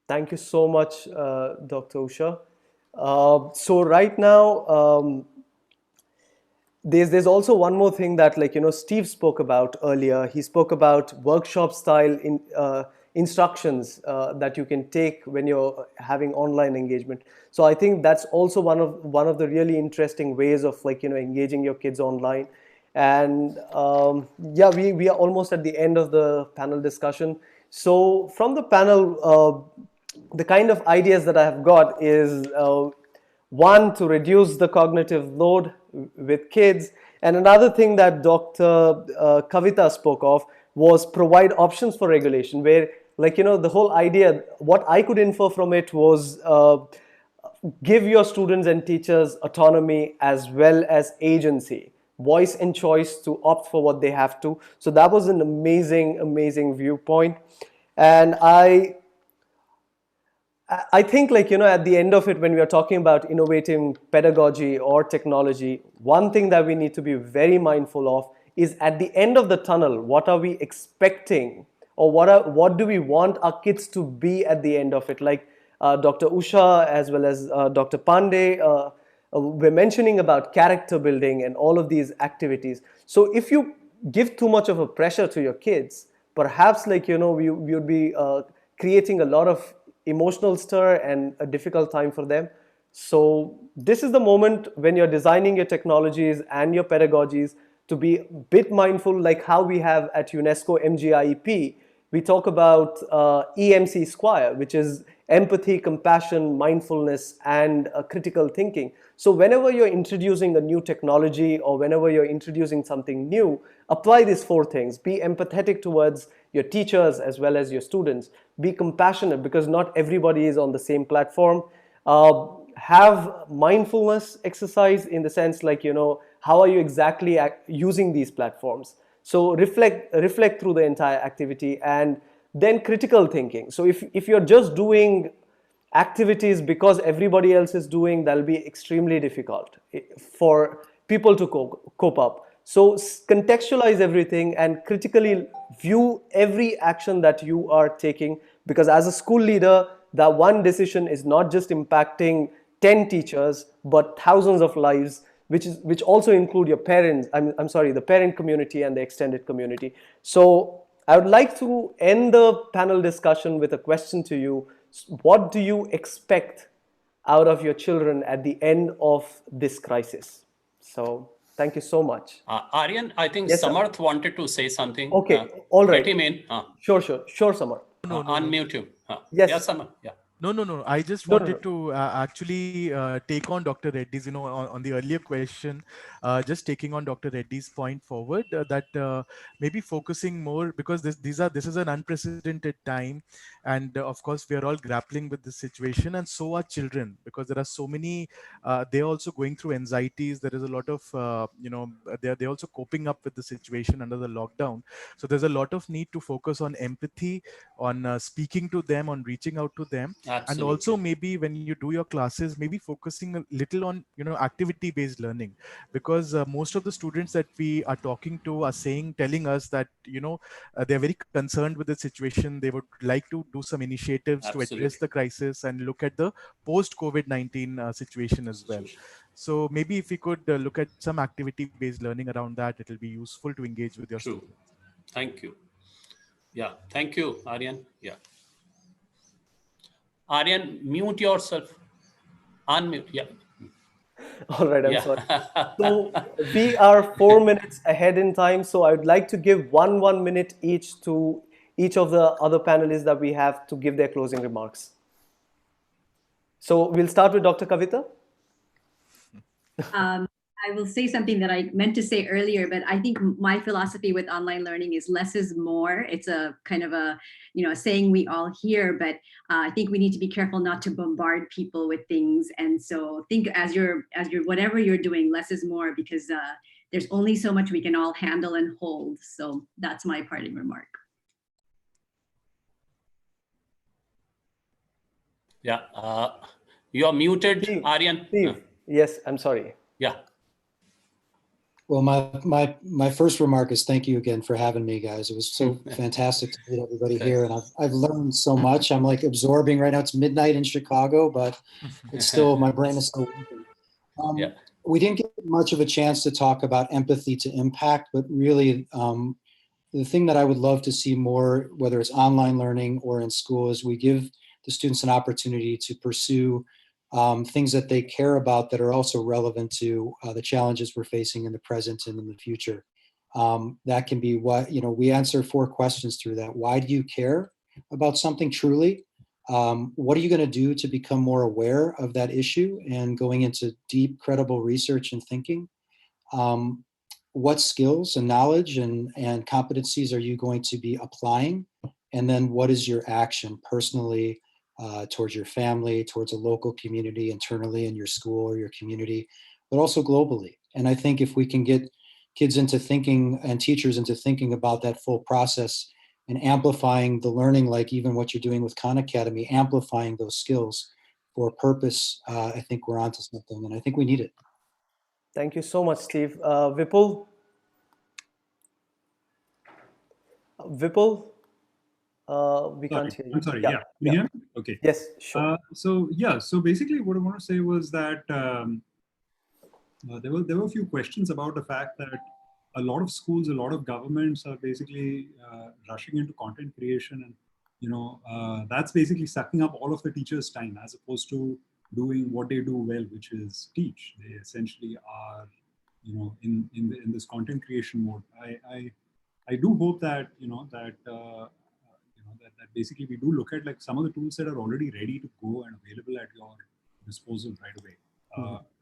Thank you so much, Dr. Usha. So right now, there's also one more thing that Steve spoke about earlier. He spoke about workshop style instructions that you can take when you're having online engagement. So I think that's also one of the really interesting ways of engaging your kids online. And yeah, we are almost at the end of the panel discussion. So from the panel, the kind of ideas that I have got is one, to reduce the cognitive load with kids. And another thing that Dr. Kavita spoke of was provide options for regulation, where the whole idea, what I could infer from it was give your students and teachers autonomy as well as agency, voice and choice to opt for what they have to. So that was an amazing viewpoint. And I think at the end of it, when we are talking about innovating pedagogy or technology, one thing that we need to be very mindful of is at the end of the tunnel, what are we expecting, or what do we want our kids to be at the end of it? Like Dr. Usha as well as Dr. Pandey were mentioning about character building and all of these activities. So if you give too much of a pressure to your kids, perhaps we would be creating a lot of emotional stir and a difficult time for them. So this is the moment when you're designing your technologies and your pedagogies to be a bit mindful, like how we have at UNESCO MGIEP. We talk about EMC Square, which is empathy, compassion, mindfulness, and critical thinking. So whenever you're introducing a new technology or whenever you're introducing something new, apply these four things. Be empathetic towards your teachers as well as your students. Be compassionate, because not everybody is on the same platform. Have mindfulness exercise in the sense how are you exactly using these platforms? So reflect through the entire activity, and then critical thinking. So if you're just doing activities because everybody else is doing, that'll be extremely difficult for people to cope up. So contextualize everything and critically view every action that you are taking, because as a school leader, that one decision is not just impacting 10 teachers, but thousands of lives, which also include your parents, I'm sorry, the parent community and the extended community. So I would like to end the panel discussion with a question to you. What do you expect out of your children at the end of this crisis? So thank you so much. Aaryan, I think Yes, Samarth wanted to say something. Okay, all right. Let him in. Sure, Samarth. Unmute him. Yes. Yes, Samarth. Yeah. No. I just wanted to actually take on Dr. Reddy's, on the earlier question, just taking on Dr. Reddy's point forward, that maybe focusing more, because this is an unprecedented time, and of course we are all grappling with this situation, and so are children, because there are so many. They're also going through anxieties. There is a lot of they're also coping up with the situation under the lockdown. So there's a lot of need to focus on empathy, on speaking to them, on reaching out to them. Absolutely. And also maybe when you do your classes, maybe focusing a little on activity based learning, because most of the students that we are talking to are telling us that they're very concerned with the situation. They would like to do some initiatives to address the crisis and look at the post COVID-19 situation as well. So maybe if we could look at some activity based learning around that, it will be useful to engage with your students. Thank you. Yeah, thank you, Aaryan. Yeah. Aaryan, mute yourself. Unmute. Yeah. All right, I'm sorry. So we are 4 minutes ahead in time. So I would like to give one minute each to each of the other panelists that we have to give their closing remarks. So we'll start with Dr. Kavita. I will say something that I meant to say earlier, but I think my philosophy with online learning is less is more. It's a kind of a saying we all hear, but I think we need to be careful not to bombard people with things. And so think as you're whatever you're doing, less is more, because there's only so much we can all handle and hold. So that's my parting remark. Yeah. You are muted, Aaryan. Steve. Yes, I'm sorry. Yeah. Well, my first remark is thank you again for having me, guys. It was so fantastic to meet everybody here, and I've learned so much. I'm like absorbing right now. It's midnight in Chicago, but it's still, my brain is still working. We didn't get much of a chance to talk about empathy to impact, but really the thing that I would love to see more, whether it's online learning or in school, is we give the students an opportunity to pursue things that they care about that are also relevant to the challenges we're facing in the present and in the future. That can be what, we answer 4 questions through that. Why do you care about something truly? What are you going to do to become more aware of that issue and going into deep, credible research and thinking? What skills and knowledge and competencies are you going to be applying? And then what is your action personally, towards your family, towards a local community, internally in your school or your community, but also globally. And I think if we can get kids into thinking and teachers into thinking about that full process and amplifying the learning, like even what you're doing with Khan Academy, amplifying those skills for a purpose, I think we're onto something, and I think we need it. Thank you so much, Steve. Vipul? Vipul? We can't hear you. I'm sorry. Yeah. Can you hear me? Okay. Yes, sure. So basically what I want to say was that there were a few questions about the fact that a lot of schools, a lot of governments are basically rushing into content creation, and that's basically sucking up all of the teachers' time as opposed to doing what they do well, which is teach. They essentially are, in this content creation mode. I do hope that that basically we do look at like some of the tools that are already ready to go and available at your disposal right away.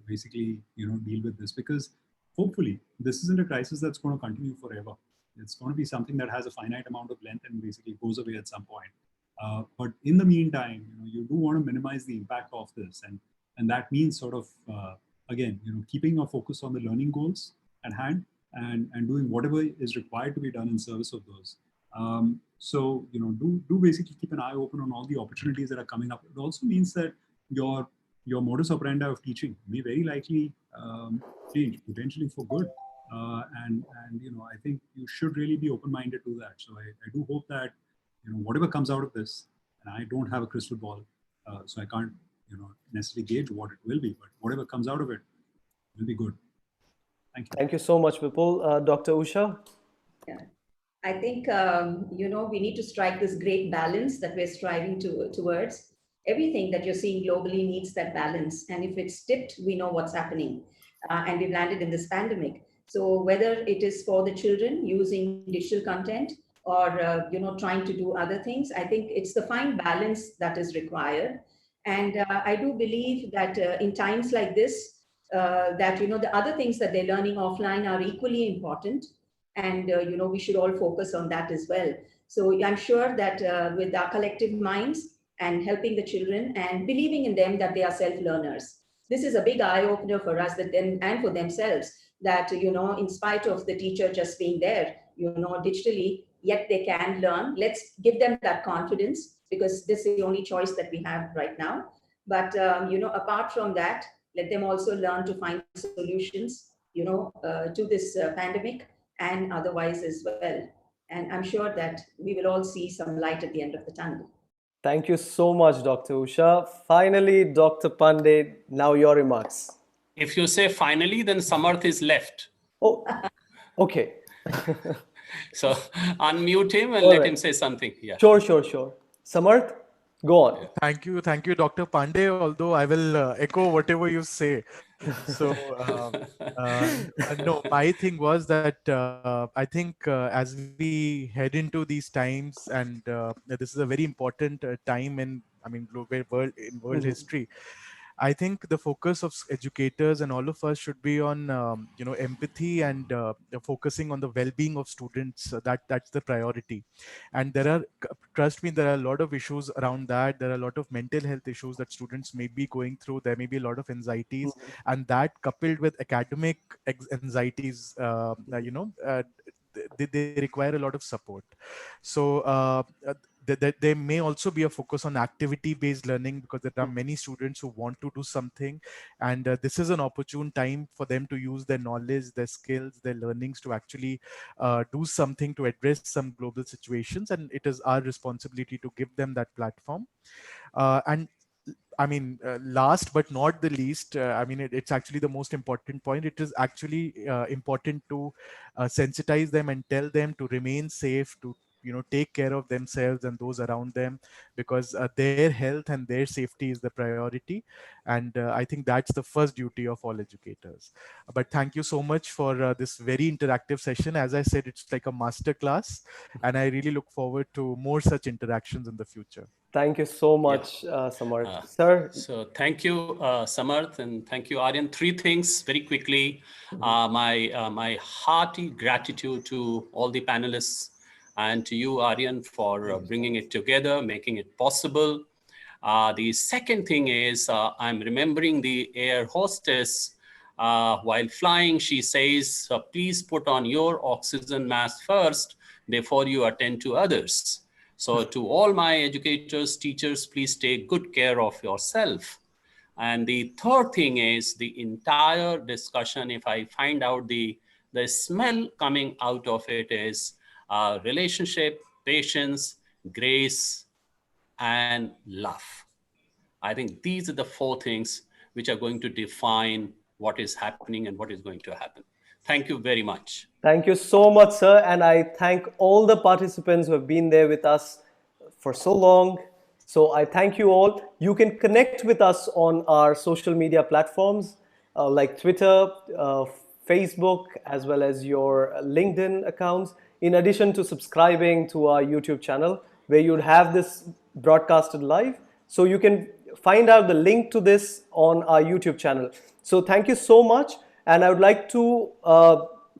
Basically, deal with this, because hopefully this isn't a crisis that's going to continue forever. It's going to be something that has a finite amount of length and basically goes away at some point. But in the meantime, you do want to minimize the impact of this, and that means sort of again, keeping a focus on the learning goals at hand and doing whatever is required to be done in service of those. So do basically keep an eye open on all the opportunities that are coming up. It also means that your modus operandi of teaching may very likely change, potentially for good. And I think you should really be open-minded to that. So I do hope that whatever comes out of this, and I don't have a crystal ball, so I can't necessarily gauge what it will be, but whatever comes out of it will be good. Thank you. Thank you so much, Vipul. Dr. Usha? Yeah. I think, we need to strike this great balance that we're striving towards. Everything that you're seeing globally needs that balance. And if it's tipped, we know what's happening. And we've landed in this pandemic. So whether it is for the children using digital content or, trying to do other things, I think it's the fine balance that is required. And I do believe that in times like this, that, the other things that they're learning offline are equally important. And, we should all focus on that as well. So I'm sure that with our collective minds and helping the children and believing in them that they are self-learners, this is a big eye-opener for us and for themselves, that, in spite of the teacher just being there, digitally, yet they can learn. Let's give them that confidence, because this is the only choice that we have right now. But, apart from that, let them also learn to find solutions, to this pandemic and otherwise as well. And I'm sure that we will all see some light at the end of the tunnel. Thank you so much, Dr. Usha. Finally, Dr. Pandey, now your remarks. If you say finally, then Samarth is left. Oh, okay. So unmute him and let him say something. Yeah. Sure. Samarth, go on. Thank you, Dr. Pandey. Although I will echo whatever you say. So no, my thing was that I think as we head into these times, and this is a very important time in, global world history. I think the focus of educators and all of us should be on, empathy and focusing on the well-being of students. That's the priority. And trust me, there are a lot of issues around that. There are a lot of mental health issues that students may be going through. There may be a lot of anxieties, and that coupled with academic anxieties, they require a lot of support. So that there may also be a focus on activity-based learning, because there are many students who want to do something, and this is an opportune time for them to use their knowledge, their skills, their learnings to actually do something to address some global situations, and it is our responsibility to give them that platform. And I mean, last but not the least, I mean, it's actually the most important point. It is actually important to sensitize them and tell them to remain safe, to take care of themselves and those around them, because their health and their safety is the priority. And I think that's the first duty of all educators. But thank you so much for this very interactive session. As I said, it's like a master class, and I really look forward to more such interactions in the future. Thank you so Yeah. much, Samarth. Sir? So thank you, Samarth, and thank you, Aaryan. Three things very quickly. My hearty gratitude to all the panelists and to you, Aaryan, for bringing it together, making it possible. The second thing is I'm remembering the air hostess while flying. She says, please put on your oxygen mask first before you attend to others. So to all my educators, teachers, please take good care of yourself. And the third thing is the entire discussion, if I find out the smell coming out of it is relationship, patience, grace, and love. I think these are the four things which are going to define what is happening and what is going to happen. Thank you very much. Thank you so much, sir. And I thank all the participants who have been there with us for so long. So I thank you all. You can connect with us on our social media platforms like Twitter, Facebook, as well as your LinkedIn accounts, in addition to subscribing to our YouTube channel, where you'd have this broadcasted live. So you can find out the link to this on our YouTube channel. So thank you so much. And I would like to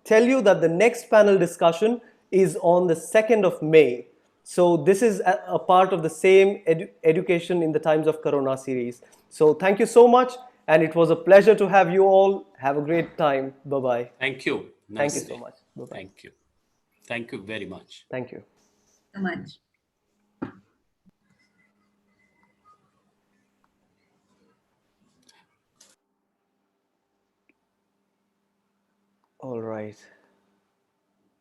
tell you that the next panel discussion is on the 2nd of May. So this is a part of the same Education in the Times of Corona series. So thank you so much. And it was a pleasure to have you all. Have a great time. Bye-bye. Thank you. Thank Nice you so much. Bye-bye. Thank you. Thank you very much. Thank you. So much. All right.